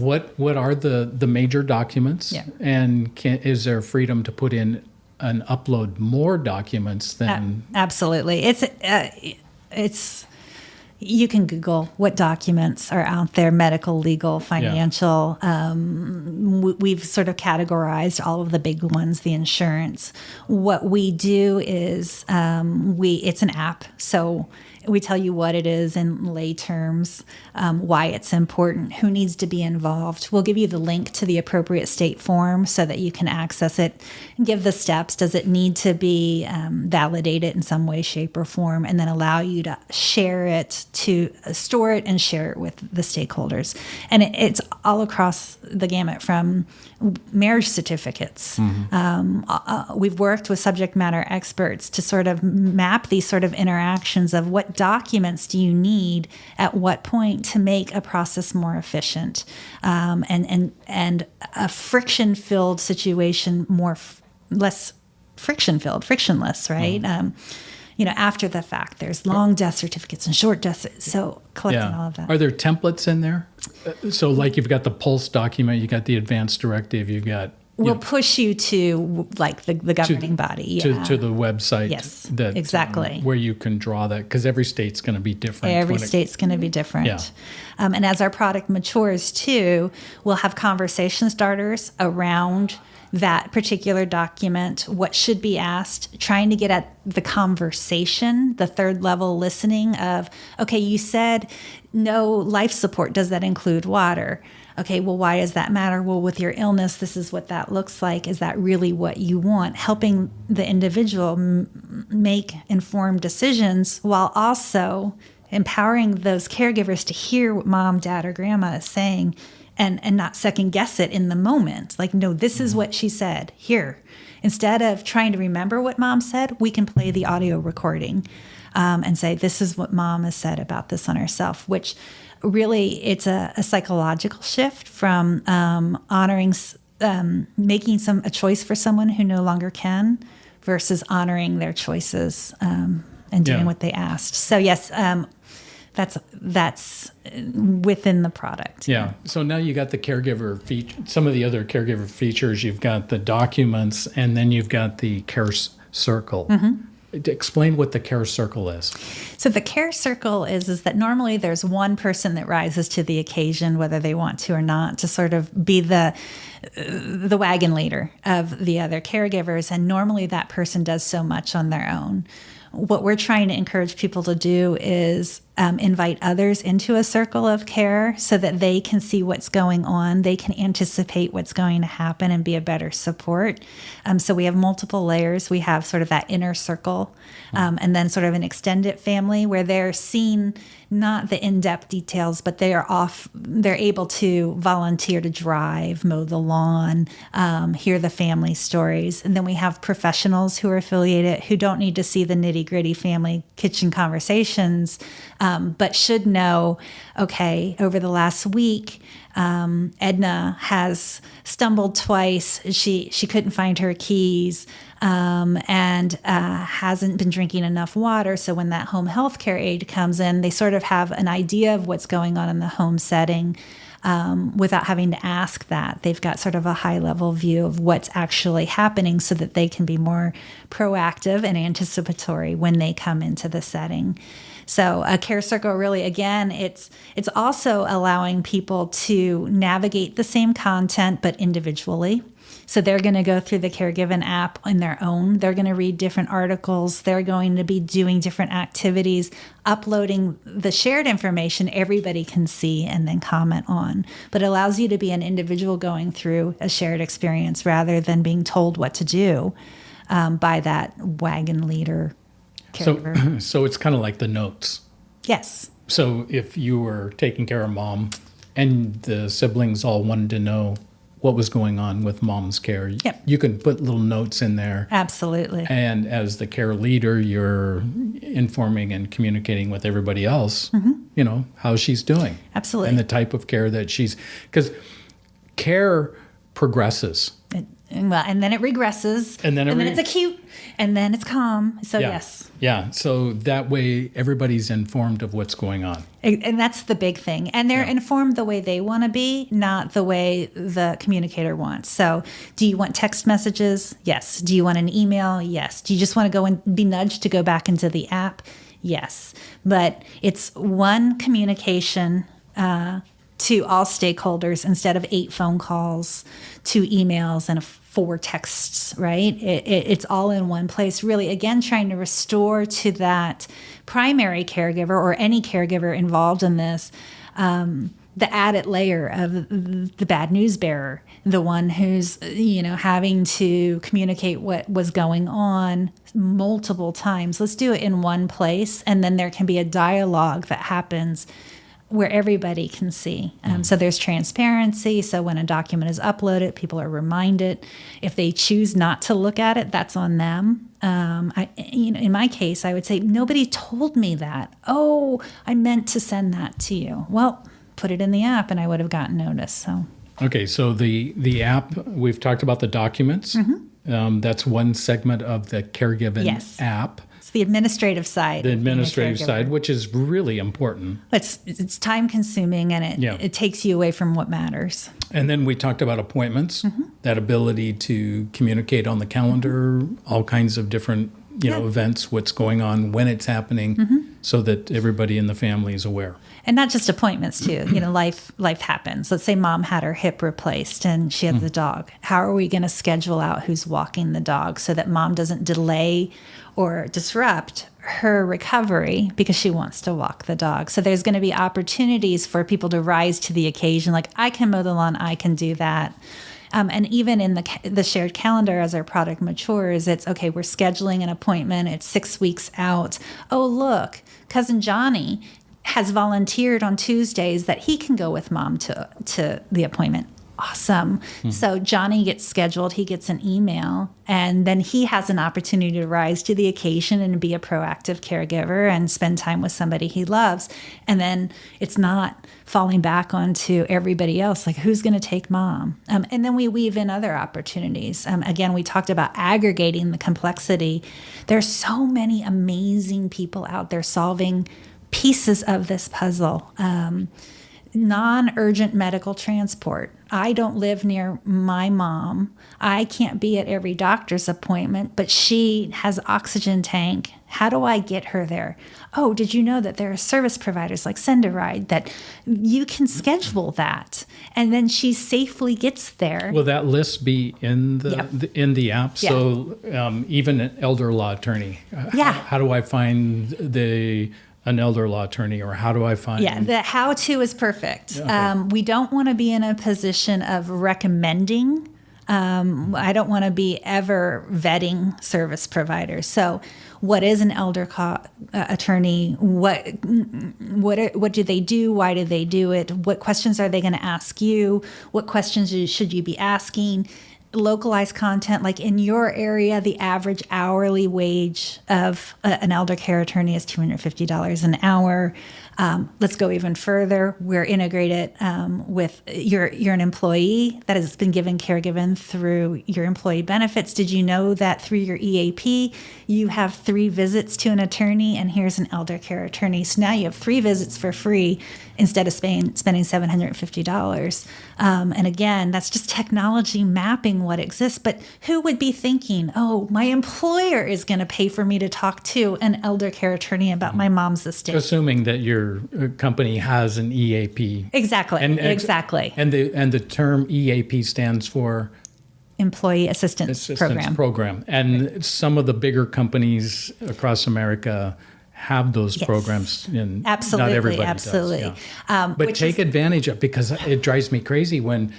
What are the major documents? And is there freedom to put in and upload more documents than? Absolutely.
It's you can Google what documents are out there, medical, legal, financial. We've sort of categorized all of the big ones, the insurance. What we do is it's an app, so we tell you what it is in lay terms, why it's important, who needs to be involved. We'll give you the link to the appropriate state form so that you can access it and give the steps. Does it need to be validated in some way, shape, or form? And then allow you to share it, to store it and share it with the stakeholders. And it's all across the gamut from marriage certificates. We've worked with subject matter experts to sort of map these sort of interactions of what documents do you need at what point to make a process more efficient, and a friction-filled situation less frictionless, right? After the fact, there's long death certificates and short death. So collecting all of that.
Are there templates in there? So like you've got the PULSE document, you got the advanced directive, you've got.
We'll push you to like the governing body.
To the website.
Yes,
that,
exactly.
Where you can draw that, because every state's going to be different.
Every state's going to be different. And as our product matures too, we'll have conversation starters around that particular document, what should be asked, trying to get at the conversation, the third level listening of, okay, you said no life support. Does that include water? Okay, well, why does that matter? Well, with your illness, this is what that looks like. Is that really what you want? Helping the individual make informed decisions while also empowering those caregivers to hear what mom, dad, or grandma is saying and not second guess it in the moment. Like, no, this is what she said here. Instead of trying to remember what mom said, we can play the audio recording and say, this is what mom has said about this on herself, which really it's a psychological shift from honoring, making a choice for someone who no longer can versus honoring their choices and doing what they asked. So yes, that's within the product.
Yeah. So now you got the caregiver feature, some of the other caregiver features. You've got the documents, and then you've got the care circle. Explain what the care circle is.
So the care circle is that normally there's one person that rises to the occasion, whether they want to or not, to sort of be the wagon leader of the other caregivers. And normally that person does so much on their own. What we're trying to encourage people to do is invite others into a circle of care so that they can see what's going on. They can anticipate what's going to happen and be a better support. So we have multiple layers. We have sort of that inner circle, and then sort of an extended family where they're seeing not the in-depth details, but they're able to volunteer to drive, mow the lawn, hear the family stories. And then we have professionals who are affiliated who don't need to see the nitty-gritty family kitchen conversations, but should know, okay, over the last week, Edna has stumbled twice. She couldn't find her keys, and hasn't been drinking enough water. So when that home health care aide comes in, they sort of have an idea of what's going on in the home setting, without having to ask that. They've got sort of a high level view of what's actually happening so that they can be more proactive and anticipatory when they come into the setting. So a care circle really, again, it's also allowing people to navigate the same content, but individually. So they're going to go through the Caregiving app on their own. They're going to read different articles. They're going to be doing different activities, uploading the shared information everybody can see and then comment on. But it allows you to be an individual going through a shared experience rather than being told what to do by that wagon leader caregiver.
So it's kind of like the notes.
Yes.
So if you were taking care of mom and the siblings all wanted to know what was going on with mom's care,
Yep.
you can put little notes in there.
Absolutely.
And as the care leader, you're informing and communicating with everybody else, how she's doing.
Absolutely.
And the type of care that because care progresses.
And then it regresses. And then it's acute. And then it's calm. So yes.
Yeah. So that way everybody's informed of what's going on.
And that's the big thing. And they're informed the way they want to be, not the way the communicator wants. So do you want text messages? Yes. Do you want an email? Yes. Do you just want to go and be nudged to go back into the app? Yes. But it's one communication to all stakeholders instead of 8 phone calls, 2 emails, and 4 texts, right? It's all in one place, really, again, trying to restore to that primary caregiver or any caregiver involved in this, the added layer of the bad news bearer, the one who's, having to communicate what was going on multiple times. Let's do it in one place, and then there can be a dialogue that happens where everybody can see. So there's transparency. So when a document is uploaded, people are reminded. If they choose not to look at it, that's on them. In my case, I would say, nobody told me that. Oh, I meant to send that to you. Well, put it in the app and I would have gotten notice. So.
Okay, so the app, we've talked about the documents. That's one segment of the Caregiving app.
It's the administrative side.
The administrative side, which is really important.
It's time consuming and it takes you away from what matters.
And then we talked about appointments, that ability to communicate on the calendar, all kinds of different events, what's going on, when it's happening, so that everybody in the family is aware.
And not just appointments too. Life happens. Let's say mom had her hip replaced and she has the dog. How are we going to schedule out who's walking the dog so that mom doesn't delay or disrupt her recovery because she wants to walk the dog? So there's going to be opportunities for people to rise to the occasion. Like, I can mow the lawn, I can do that. And even in the shared calendar, as our product matures, it's okay, we're scheduling an appointment. It's 6 weeks out. Oh, look, cousin Johnny has volunteered on Tuesdays that he can go with mom to the appointment. Awesome. So Johnny gets scheduled, he gets an email, and then he has an opportunity to rise to the occasion and be a proactive caregiver and spend time with somebody he loves. And then it's not falling back onto everybody else, like, who's going to take mom? And then we weave in other opportunities. Again, we talked about aggregating the complexity. There's so many amazing people out there solving pieces of this puzzle. Non-urgent medical transport. I don't live near my mom. I can't be at every doctor's appointment, but she has an oxygen tank. How do I get her there? Oh, did you know that there are service providers like Send a Ride that you can schedule that, and then she safely gets there?
Will that list be in the app?
Yeah.
So even an elder law attorney, how do I find the an elder law attorney, or how do I find?
Yeah, the how-to is perfect.
Okay.
We don't want to be in a position of recommending. I don't want to be ever vetting service providers. So, what is an elder attorney? What do they do? Why do they do it? What questions are they going to ask you? What questions should you be asking? Localized content, like in your area, the average hourly wage of an elder care attorney is $250 an hour. Let's go even further. We're integrated with you're an employee that has been given Caregiven through your employee benefits. Did you know that through your EAP, you have 3 visits to an attorney, and here's an elder care attorney. So now you have 3 visits for free instead of spending $750. And again, that's just technology mapping what exists. But who would be thinking, oh, my employer is going to pay for me to talk to an elder care attorney about my mom's estate?
Assuming that your company has an EAP.
Exactly. Exactly.
And the term EAP stands for
Employee Assistance Program.
And some of the bigger companies across America have those programs. And
absolutely,
not everybody
absolutely.
does. Yeah. But take advantage of, because it drives me crazy when,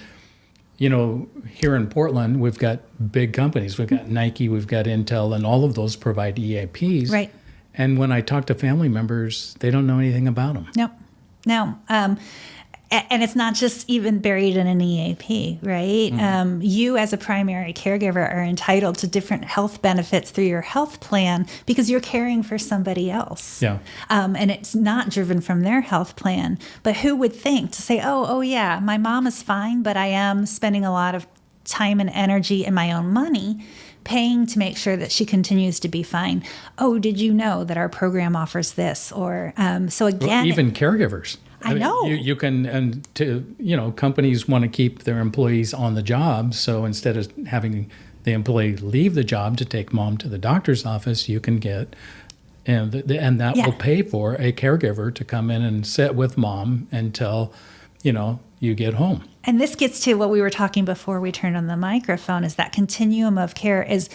here in Portland, we've got big companies. We've got Nike, we've got Intel, and all of those provide EAPs.
Right.
And when I talk to family members, they don't know anything about them.
No. And it's not just even buried in an EAP, right?
Mm-hmm.
You as a primary caregiver are entitled to different health benefits through your health plan because you're caring for somebody else.
Yeah.
And it's not driven from their health plan. But who would think to say, oh yeah, my mom is fine, but I am spending a lot of time and energy and my own money paying to make sure that she continues to be fine. Oh, did you know that our program offers this? Or so again,
well, even caregivers.
I know.
You can, and companies want to keep their employees on the job. So instead of having the employee leave the job to take mom to the doctor's office, you can get, and that will pay for a caregiver to come in and sit with mom until, you get home.
And this gets to what we were talking before we turned on the microphone, is that continuum of care is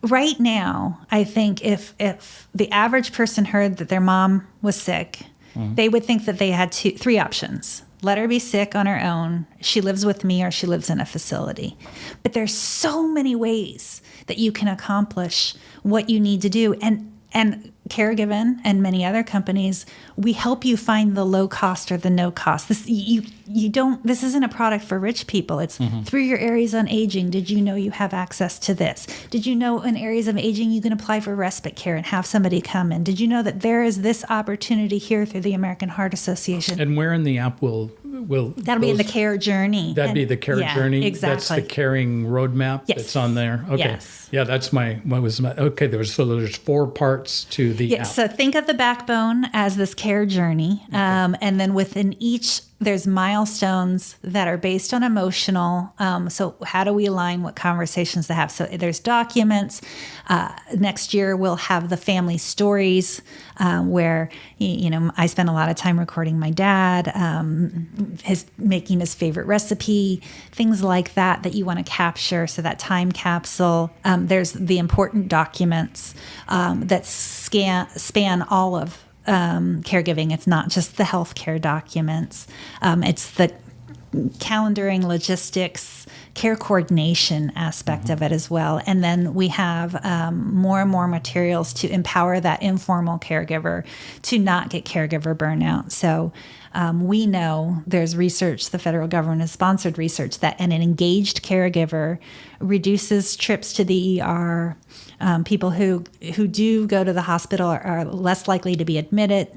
right now. I think if the average person heard that their mom was sick, they would think that they had 3 options. Let her be sick on her own, she lives with me, or she lives in a facility. But there's so many ways that you can accomplish what you need to do. And Caregiven and many other companies, we help you find the low cost or the no cost. This isn't a product for rich people. It's through your areas on aging. Did you know you have access to this? Did you know in areas of aging you can apply for respite care and have somebody come in? Did you know that there is this opportunity here through the American Heart Association?
And where in the app will
that'll be in the care journey.
That'd be the care journey.
Exactly.
That's the caring roadmap that's on there. Okay.
Yes.
Yeah, that's there's 4 parts to the app.
So think of the backbone as this care journey. And then within each, there's milestones that are based on emotional. So how do we align what conversations to have? So there's documents. Next year, we'll have the family stories where, I spent a lot of time recording my dad, making his favorite recipe, things like that you want to capture. So that time capsule. There's the important documents that span all of caregiving. It's not just the healthcare documents. It's the calendaring, logistics, care coordination aspect of it as well. And then we have more and more materials to empower that informal caregiver to not get caregiver burnout. So we know there's research, the federal government has sponsored research, that an engaged caregiver reduces trips to the ER. People who do go to the hospital are less likely to be admitted.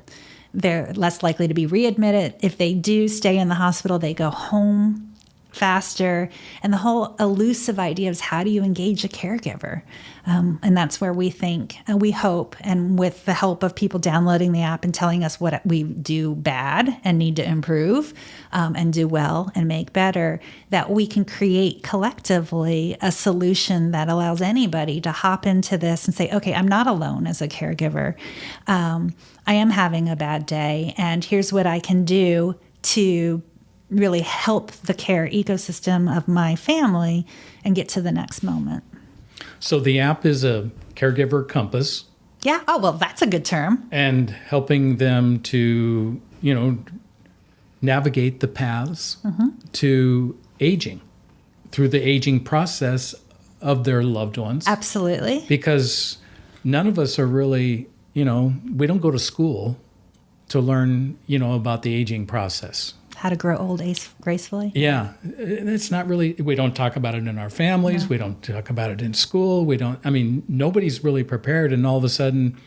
They're less likely to be readmitted. If they do stay in the hospital, they go home faster. And the whole elusive idea is, how do you engage a caregiver? And that's where we think, and we hope, and with the help of people downloading the app and telling us what we do bad and need to improve and do well and make better, that we can create collectively a solution that allows anybody to hop into this and say, okay, I'm not alone as a caregiver. I am having a bad day, and here's what I can do to really help the care ecosystem of my family and get to the next moment.
So the app is a caregiver compass.
Yeah. Oh, well, that's a good term.
and helping them to, navigate the paths to aging through the aging process of their loved ones.
Absolutely.
Because none of us are really, we don't go to school to learn, about the aging process.
How to grow old gracefully.
Yeah, it's not really, we don't talk about it in our families. No. We don't talk about it in school. Nobody's really prepared. And all of a sudden,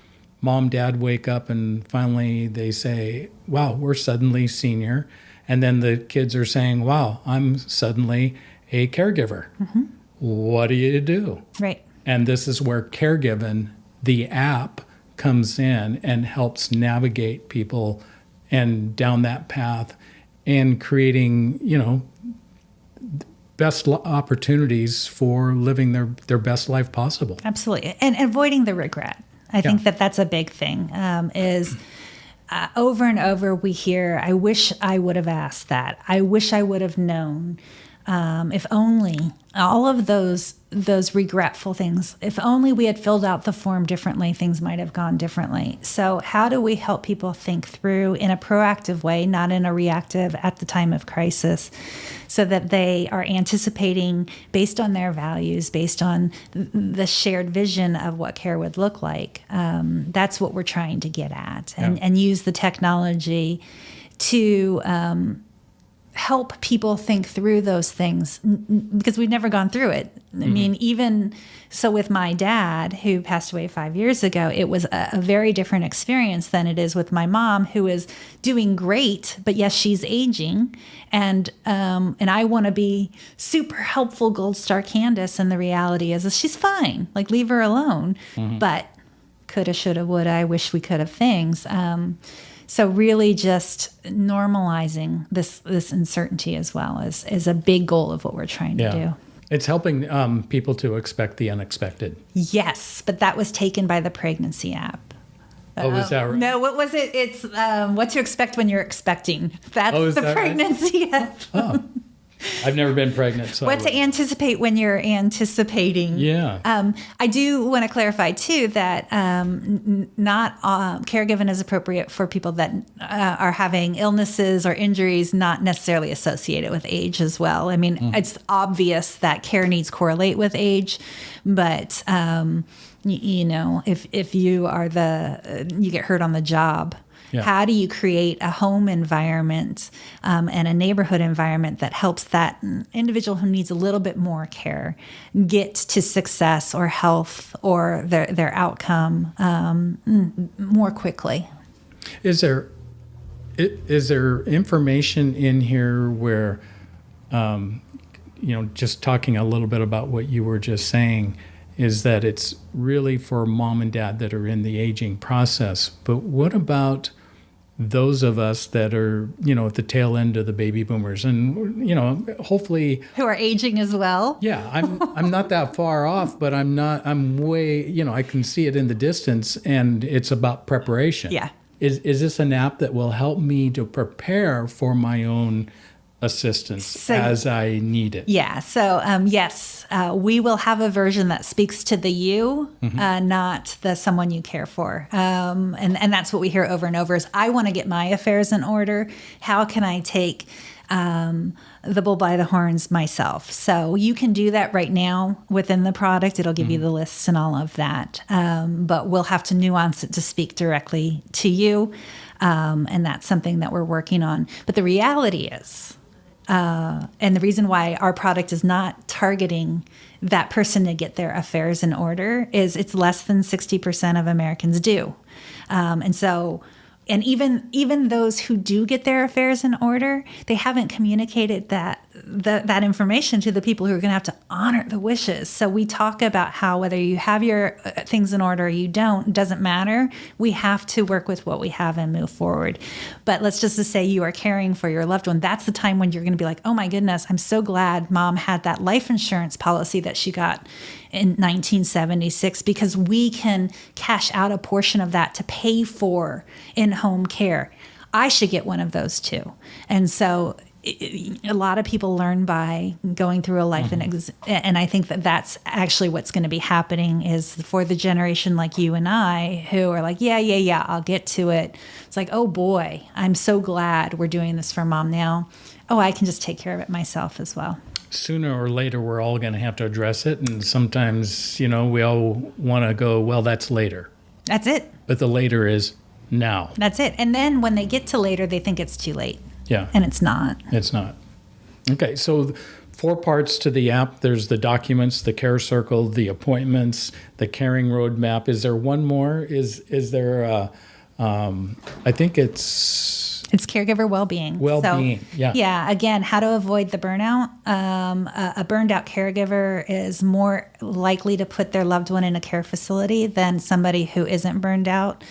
mom, dad wake up and finally they say, wow, we're suddenly senior. And then the kids are saying, wow, I'm suddenly a caregiver. Mm-hmm. What do you do?
Right.
And this is where Caregiving, the app, comes in and helps navigate people and down that path and creating, best opportunities for living their best life possible.
Absolutely. And avoiding the regret. I think that's a big thing, is over and over we hear, I wish I would have asked that. I wish I would have known. If only, all of those regretful things, if only we had filled out the form differently, things might have gone differently. So how do we help people think through in a proactive way, not in a reactive at the time of crisis, so that they are anticipating based on their values, based on the shared vision of what care would look like? That's what we're trying to get at, and use the technology to help people think through those things, because we've never gone through it. I mean, even so with my dad, who passed away 5 years ago, it was a very different experience than it is with my mom, who is doing great, but yes, she's aging. And I want to be super helpful gold star Candice. And the reality is she's fine. Like, leave her alone. Mm-hmm. But coulda, shoulda, woulda, I wish we could have things. So really just normalizing this uncertainty as well is a big goal of what we're trying to do.
It's helping people to expect the unexpected.
Yes, but that was taken by the pregnancy app.
Oh, was that right?
No, what was it? It's what to expect when you're expecting. That's the pregnancy app.
Oh. I've never been pregnant. So
what to anticipate when you're anticipating.
Yeah.
I do want to clarify, too, that not caregiving is appropriate for people that are having illnesses or injuries not necessarily associated with age as well. I mean, it's obvious that care needs correlate with age, but, if you are you get hurt on the job, how do you create a home environment and a neighborhood environment that helps that individual who needs a little bit more care get to success or health or their outcome more quickly?
Is there information in here where, just talking a little bit about what you were just saying, is that it's really for mom and dad that are in the aging process. But what about those of us that are, at the tail end of the baby boomers and, hopefully...
who are aging as well?
Yeah, I'm not that far off, but I'm way, I can see it in the distance, and it's about preparation.
Yeah.
Is this an app that will help me to prepare for my own assistance as I need it?
Yeah. So, yes, we will have a version that speaks to the you, not the someone you care for. And that's what we hear over and over is, I want to get my affairs in order. How can I take the bull by the horns myself? So you can do that right now within the product. It'll give you the lists and all of that. But we'll have to nuance it to speak directly to you. And that's something that we're working on. But the reality is, and the reason why our product is not targeting that person to get their affairs in order is it's less than 60% of Americans do. And even those who do get their affairs in order, they haven't communicated that information to the people who are going to have to honor the wishes. So we talk about how whether you have your things in order or you don't, doesn't matter. We have to work with what we have and move forward. But let's just say you are caring for your loved one. That's the time when you're going to be like, oh my goodness, I'm so glad mom had that life insurance policy that she got in 1976, because we can cash out a portion of that to pay for in-home care. I should get one of those too. And so a lot of people learn by going through a life, and I think that that's actually what's going to be happening is for the generation like you and I who are like, yeah, I'll get to it. It's like, oh boy, I'm so glad we're doing this for Mom now. Oh, I can just take care of it myself as well.
Sooner or later, we're all going to have to address it. And sometimes, we all want to go, well, that's later.
That's it.
But the later is now.
That's it. And then when they get to later, they think it's too late.
Yeah.
And it's not.
It's not. Okay. So 4 parts to the app. There's the documents, the care circle, the appointments, the caring roadmap. Is there one more? Is there I think it's
caregiver well-being.
Well-being,
so,
yeah.
Yeah, again, how to avoid the burnout. A burned-out caregiver is more likely to put their loved one in a care facility than somebody who isn't burned out.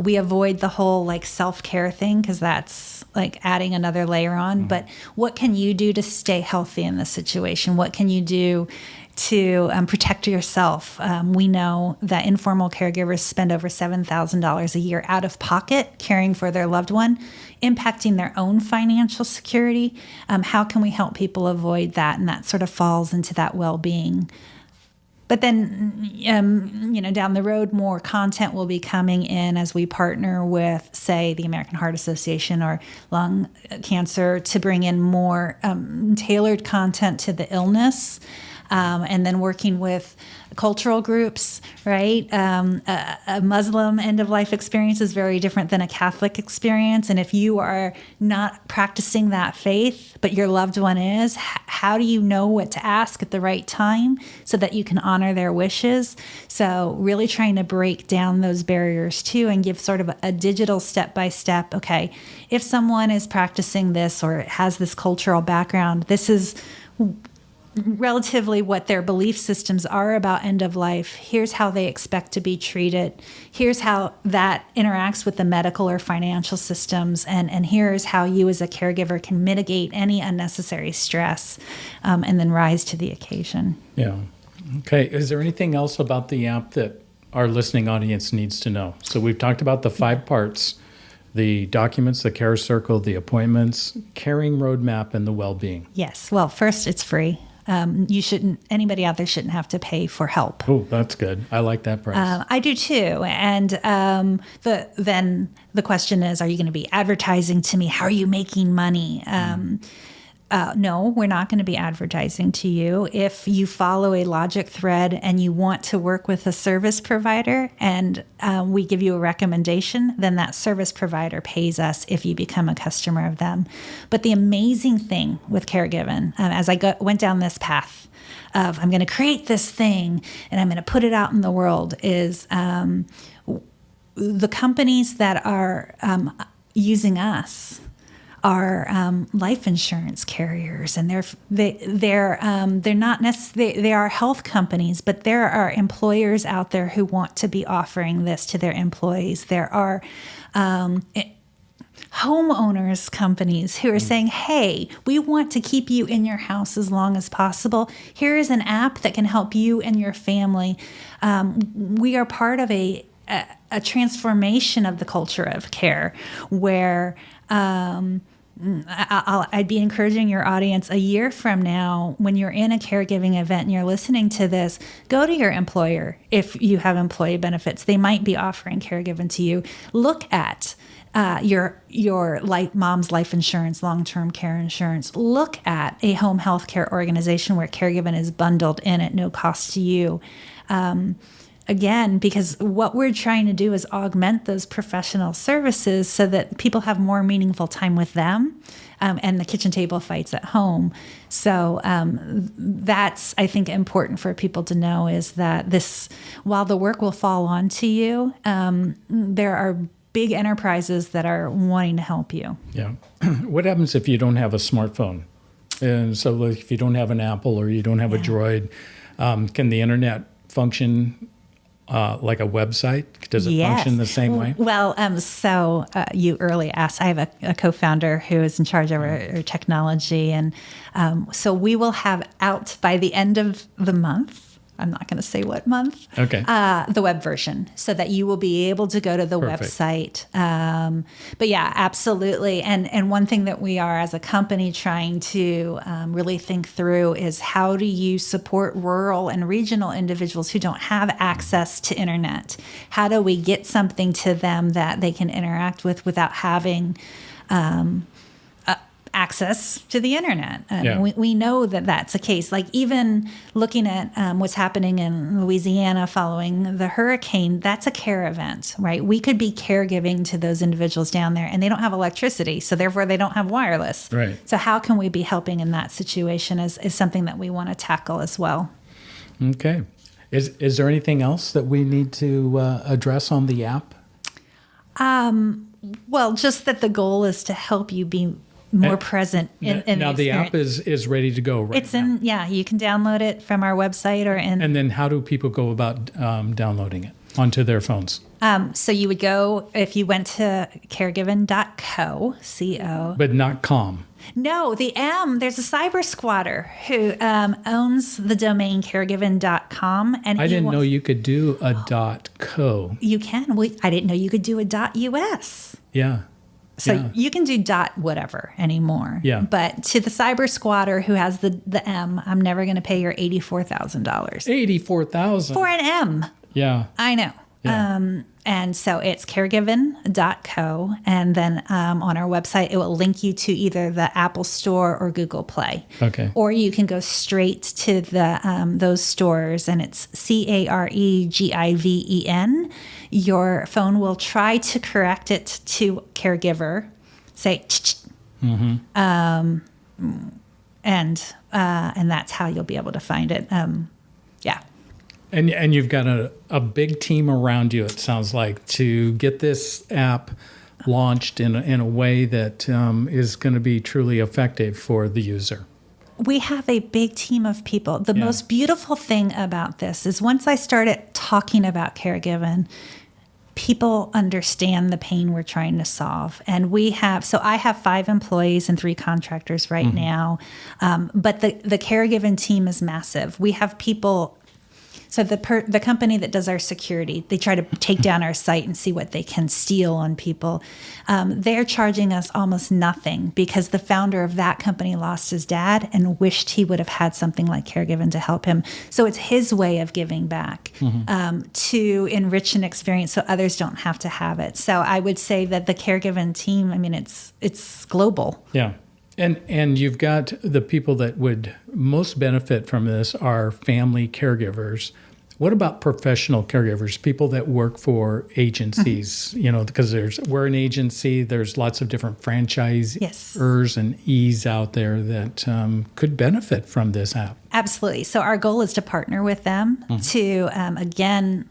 We avoid the whole self-care thing because that's adding another layer on. But what can you do to stay healthy in this situation? What can you do to protect yourself? We know that informal caregivers spend over $7,000 a year out of pocket caring for their loved one, impacting their own financial security. How can we help people avoid that? And that sort of falls into that well-being. But then, down the road, more content will be coming in as we partner with, say, the American Heart Association or Lung Cancer to bring in more tailored content to the illness. And then working with cultural groups, right? A Muslim end-of-life experience is very different than a Catholic experience. And if you are not practicing that faith, but your loved one is, how do you know what to ask at the right time so that you can honor their wishes? So really trying to break down those barriers too and give sort of a digital step-by-step, okay, if someone is practicing this or has this cultural background, this is relatively what their belief systems are about end of life. Here's how they expect to be treated. Here's how that interacts with the medical or financial systems. And here's how you as a caregiver can mitigate any unnecessary stress and then rise to the occasion.
Yeah. Okay. Is there anything else about the app that our listening audience needs to know? So we've talked about the 5 parts: the documents, the care circle, the appointments, caring roadmap, and the well-being.
Yes. Well, first, it's free. Anybody out there shouldn't have to pay for help.
Oh, that's good. I like that price.
I do too. And then the question is, are you going to be advertising to me? How are you making money? No, we're not going to be advertising to you. If you follow a logic thread and you want to work with a service provider and we give you a recommendation, then that service provider pays us if you become a customer of them. But the amazing thing with Caregiving, as I went down this path of I'm going to create this thing and I'm going to put it out in the world, is the companies that are using us are life insurance carriers, and they're not necessarily, they are health companies, but there are employers out there who want to be offering this to their employees. There are homeowners companies who are saying, hey, we want to keep you in your house as long as possible. Here is an app that can help you and your family. We are part of a transformation of the culture of care where I'd be encouraging your audience a year from now, when you're in a caregiving event and you're listening to this, go to your employer. If you have employee benefits, they might be offering Caregiving to you. Look at your mom's life insurance, long-term care insurance. Look at a home health care organization where Caregiving is bundled in at no cost to you. Again, because what we're trying to do is augment those professional services so that people have more meaningful time with them and the kitchen table fights at home. So that's, I think, important for people to know, is that while the work will fall onto you, there are big enterprises that are wanting to help you.
Yeah. What happens if you don't have a smartphone? And so if you don't have an Apple or you don't have a Droid, can the internet function like a website? Does it function the same way?
Well, so you early asked. I have a co-founder who is in charge of our technology. And so we will have out by the end of the month I'm not going to say what month.
Okay.
The web version, so that you will be able to go to the
Perfect.
website. But yeah, absolutely. And one thing that we are as a company trying to really think through is how do you support rural and regional individuals who don't have access to internet? How do we get something to them that they can interact with without having access to the internet?
Yeah.
We know that that's the case. Like even looking at what's happening in Louisiana following the hurricane, that's a care event, right? We could be caregiving to those individuals down there, and they don't have electricity, so therefore they don't have wireless.
Right.
So how can we be helping in that situation is something that we want to tackle as well.
Okay. Is there anything else that we need to address on the app?
Well, just that the goal is to help you be more present in
now the app is ready to go, right?
It's in, yeah, you can download it from our website or in.
And then how do people go about downloading it onto their phones?
So you would go, if you went to caregiving.co, C-O.
But not com.
No, the M, there's a cyber squatter who owns the domain caregiving.com. And
I didn't know you could do a .co.
You can. I didn't know you could do a .us.
Yeah.
So
yeah.
you can do .whatever anymore.
Yeah.
But to the cyber squatter who has the M, I'm never going to pay your $84,000.
$84,000
for an M.
Yeah.
I know.
Yeah.
And so it's caregiving.co. And then on our website, it will link you to either the Apple Store or Google Play.
Okay.
Or you can go straight to the those stores, and it's Caregiven. Your phone will try to correct it to Caregiver. Say, and that's how you'll be able to find it. Yeah.
And you've got a big team around you, it sounds like, to get this app launched in a way that is going to be truly effective for the user.
We have a big team of people. The most beautiful thing about this is once I started talking about Caregiving, people understand the pain we're trying to solve. And I have 5 employees and 3 contractors right now. But the Caregiving team is massive. We have people. So the company that does our security, they try to take down our site and see what they can steal on people. They're charging us almost nothing because the founder of that company lost his dad and wished he would have had something like Caregiving to help him. So it's his way of giving back to enrich an experience so others don't have to have it. So I would say that the Caregiving team, I mean, it's global.
Yeah. And you've got the people that would most benefit from this are family caregivers. What about professional caregivers, people that work for agencies? You know, because we're an agency, there's lots of different franchisors and E's out there that could benefit from this app.
Absolutely. So our goal is to partner with them to, again,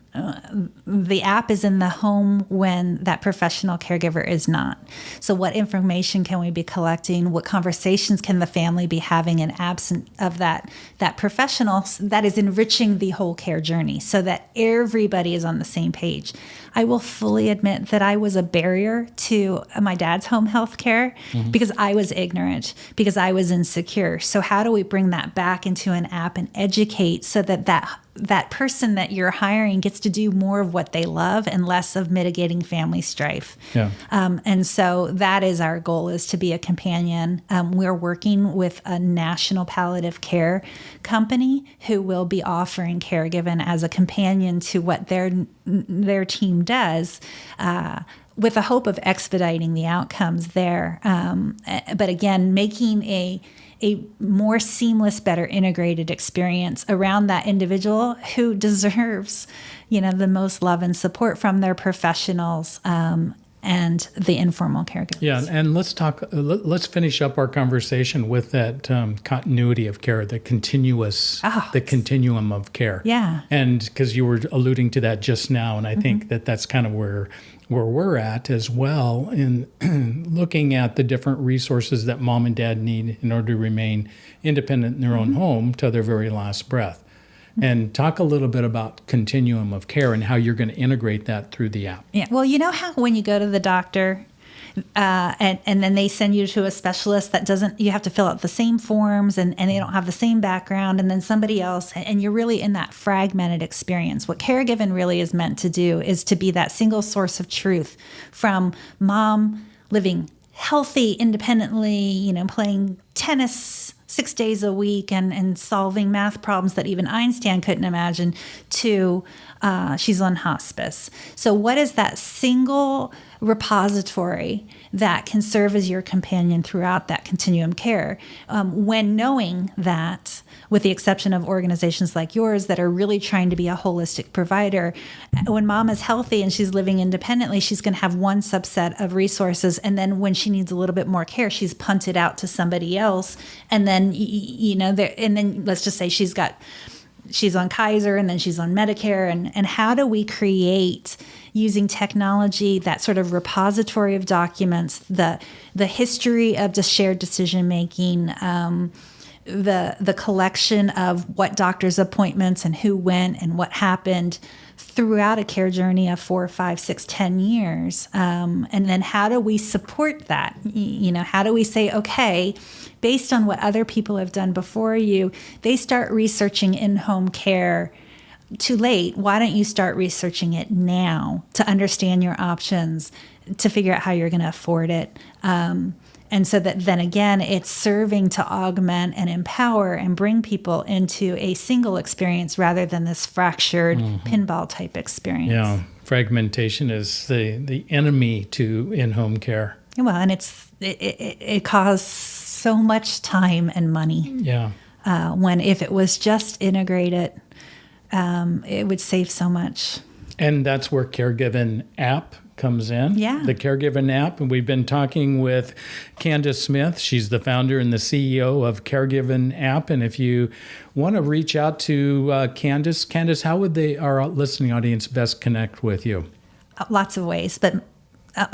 the app is in the home when that professional caregiver is not. So what information can we be collecting? What conversations can the family be having in absence of that professional that is enriching the whole care journey so that everybody is on the same page? I will fully admit that I was a barrier to my dad's home health care because I was ignorant, because I was insecure. So how do we bring that back into an app and educate so that person that you're hiring gets to do more of what they love and less of mitigating family strife.
Yeah.
And so that is our goal, is to be a companion. We're working with a national palliative care company who will be offering Caregiving as a companion to what their team does, with the hope of expediting the outcomes there. But again, making a more seamless, better integrated experience around that individual who deserves, the most love and support from their professionals and the informal caregivers.
Yeah, and let's finish up our conversation with that continuity of care, the continuum of care.
Yeah.
And because you were alluding to that just now, and I think that's kind of where we're at as well in looking at the different resources that mom and dad need in order to remain independent in their own home till their very last breath. And talk a little bit about continuum of care and how you're going to integrate that through the app.
Yeah. Well, you know how when you go to the doctor, and then they send you to a specialist that doesn't, you have to fill out the same forms and they don't have the same background, and then somebody else, and you're really in that fragmented experience. What Caregiving really is meant to do is to be that single source of truth from mom living healthy, independently, playing tennis 6 days a week and solving math problems that even Einstein couldn't imagine, to she's on hospice. So what is that single repository that can serve as your companion throughout that continuum care, when knowing that, with the exception of organizations like yours that are really trying to be a holistic provider, when mom is healthy and she's living independently, she's going to have one subset of resources, and then when she needs a little bit more care, she's punted out to somebody else, and then and then let's just say she's on Kaiser, and then she's on Medicare, and how do we create, using technology, that sort of repository of documents, the history of the shared decision making, the collection of what doctor's appointments and who went and what happened throughout a care journey of 4, 5, 6, 10 years. And then how do we support that? How do we say, okay, based on what other people have done before you, they start researching in-home care too late. Why don't you start researching it now to understand your options, to figure out how you're going to afford it? And so that then again, it's serving to augment and empower and bring people into a single experience rather than this fractured pinball type experience.
Yeah, fragmentation is the enemy to in-home care.
Well, and it costs so much time and money.
Yeah.
When if it was just integrated, it would save so much.
And that's where Caregiving app comes in.
Yeah.
The Caregiving app. And we've been talking with Candice Smith. She's the founder and the CEO of Caregiving app. And if you want to reach out to Candice, how would our listening audience best connect with you?
Lots of ways, but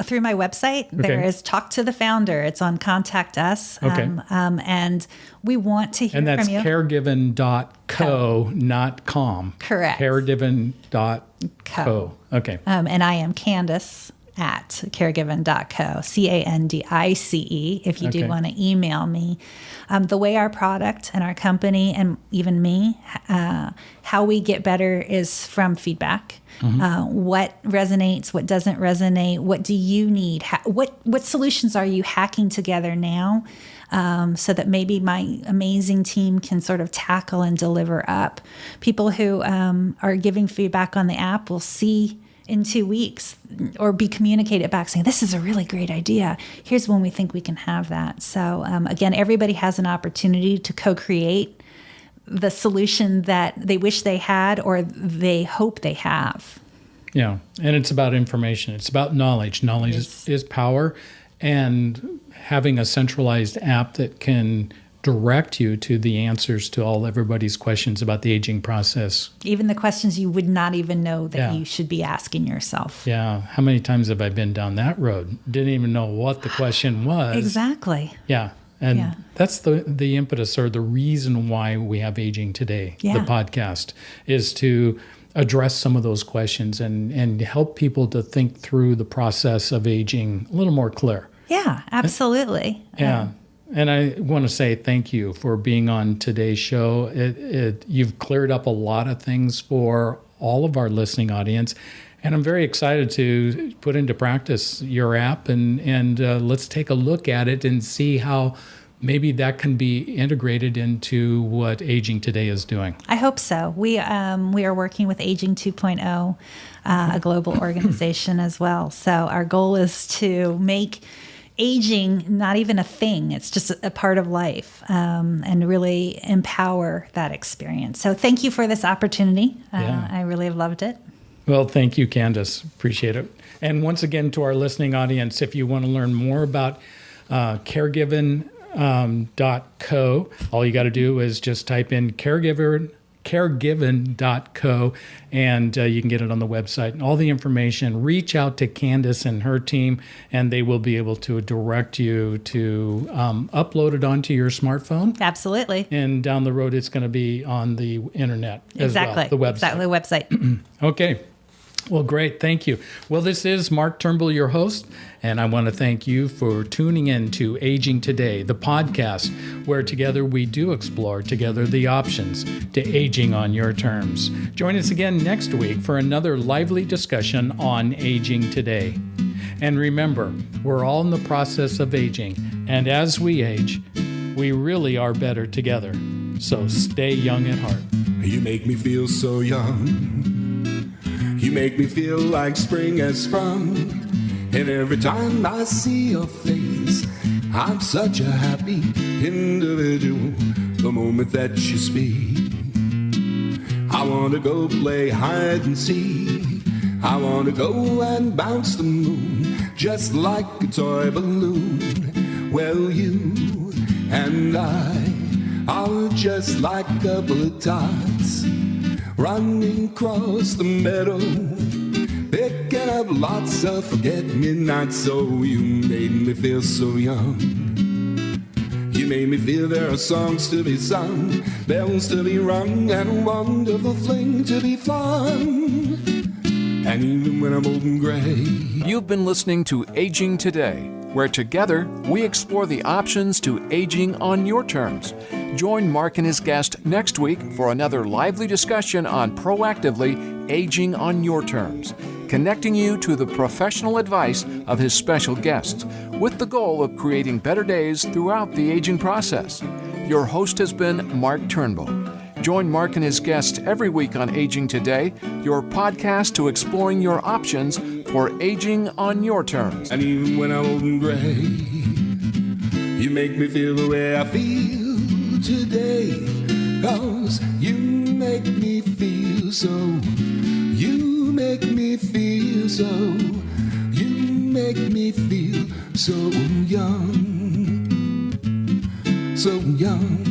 through my website, there is Talk to the Founder. It's on Contact Us.
Okay.
And we want to hear from you.
And that's caregiving.co, not com.
Correct.
Caregiving.co. Okay.
And I am Candice at caregiving.co, CANDICE, if you do want to email me. The way our product and our company and even me, how we get better is from feedback. What resonates, what doesn't resonate, what do you need? What solutions are you hacking together now, so that maybe my amazing team can sort of tackle and deliver up? People who are giving feedback on the app will see in 2 weeks or be communicated back saying, this is a really great idea. Here's when we think we can have that. So again, everybody has an opportunity to co-create the solution that they wish they had or they hope they have.
Yeah, and it's about information. It's about knowledge. Knowledge is power, and having a centralized app that can direct you to the answers to everybody's questions about the aging process.
Even the questions you would not even know that you should be asking yourself.
Yeah. How many times have I been down that road? Didn't even know what the question was.
Exactly.
Yeah. And that's the impetus or the reason why we have Aging Today, the podcast, is to address some of those questions and help people to think through the process of aging a little more clear.
Yeah, absolutely.
Yeah. And I want to say thank you for being on today's show. You've cleared up a lot of things for all of our listening audience. And I'm very excited to put into practice your app and let's take a look at it and see how maybe that can be integrated into what Aging Today is doing.
I hope so. We are working with Aging 2.0, a global organization as well. So our goal is to make aging not even a thing. It's just a part of life, and really empower that experience. So thank you for this opportunity. I really have loved it.
Well, thank you, Candice. Appreciate it. And once again, to our listening audience, if you want to learn more about caregiving.co, all you got to do is just type in caregiving.co, and you can get it on the website and all the information. Reach out to Candice and her team, and they will be able to direct you to upload it onto your smartphone.
Absolutely.
And down the road, it's going to be on the internet as well, the website.
Exactly, the website.
Okay. Well, great. Thank you. Well, this is Mark Turnbull, your host, and I want to thank you for tuning in to Aging Today, the podcast where together we do explore together the options to aging on your terms. Join us again next week for another lively discussion on aging today. And remember, we're all in the process of aging, and as we age, we really are better together. So stay young at heart.
You make me feel so young. You make me feel like spring has sprung. And every time I see your face, I'm such a happy individual. The moment that you speak, I want to go play hide and seek. I want to go and bounce the moon just like a toy balloon. Well, you and I are just like a couple of tots running across the meadow, picking up lots of forget-me-nots. So you made me feel so young. You made me feel there are songs to be sung, bells to be rung, and a wonderful fling to be fun. And even when I'm old and gray.
You've been listening to Aging Today, where together we explore the options to aging on your terms. Join Mark and his guest next week for another lively discussion on proactively aging on your terms, connecting you to the professional advice of his special guests, with the goal of creating better days throughout the aging process. Your host has been Mark Turnbull. Join Mark and his guests every week on Aging Today, your podcast to exploring your options for aging on your terms.
And even when I'm old and gray, you make me feel the way I feel today. 'Cause you make me feel so. You make me feel so. You make me feel so young. So young.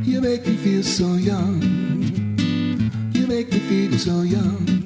You make me feel so young. You make me feel so young.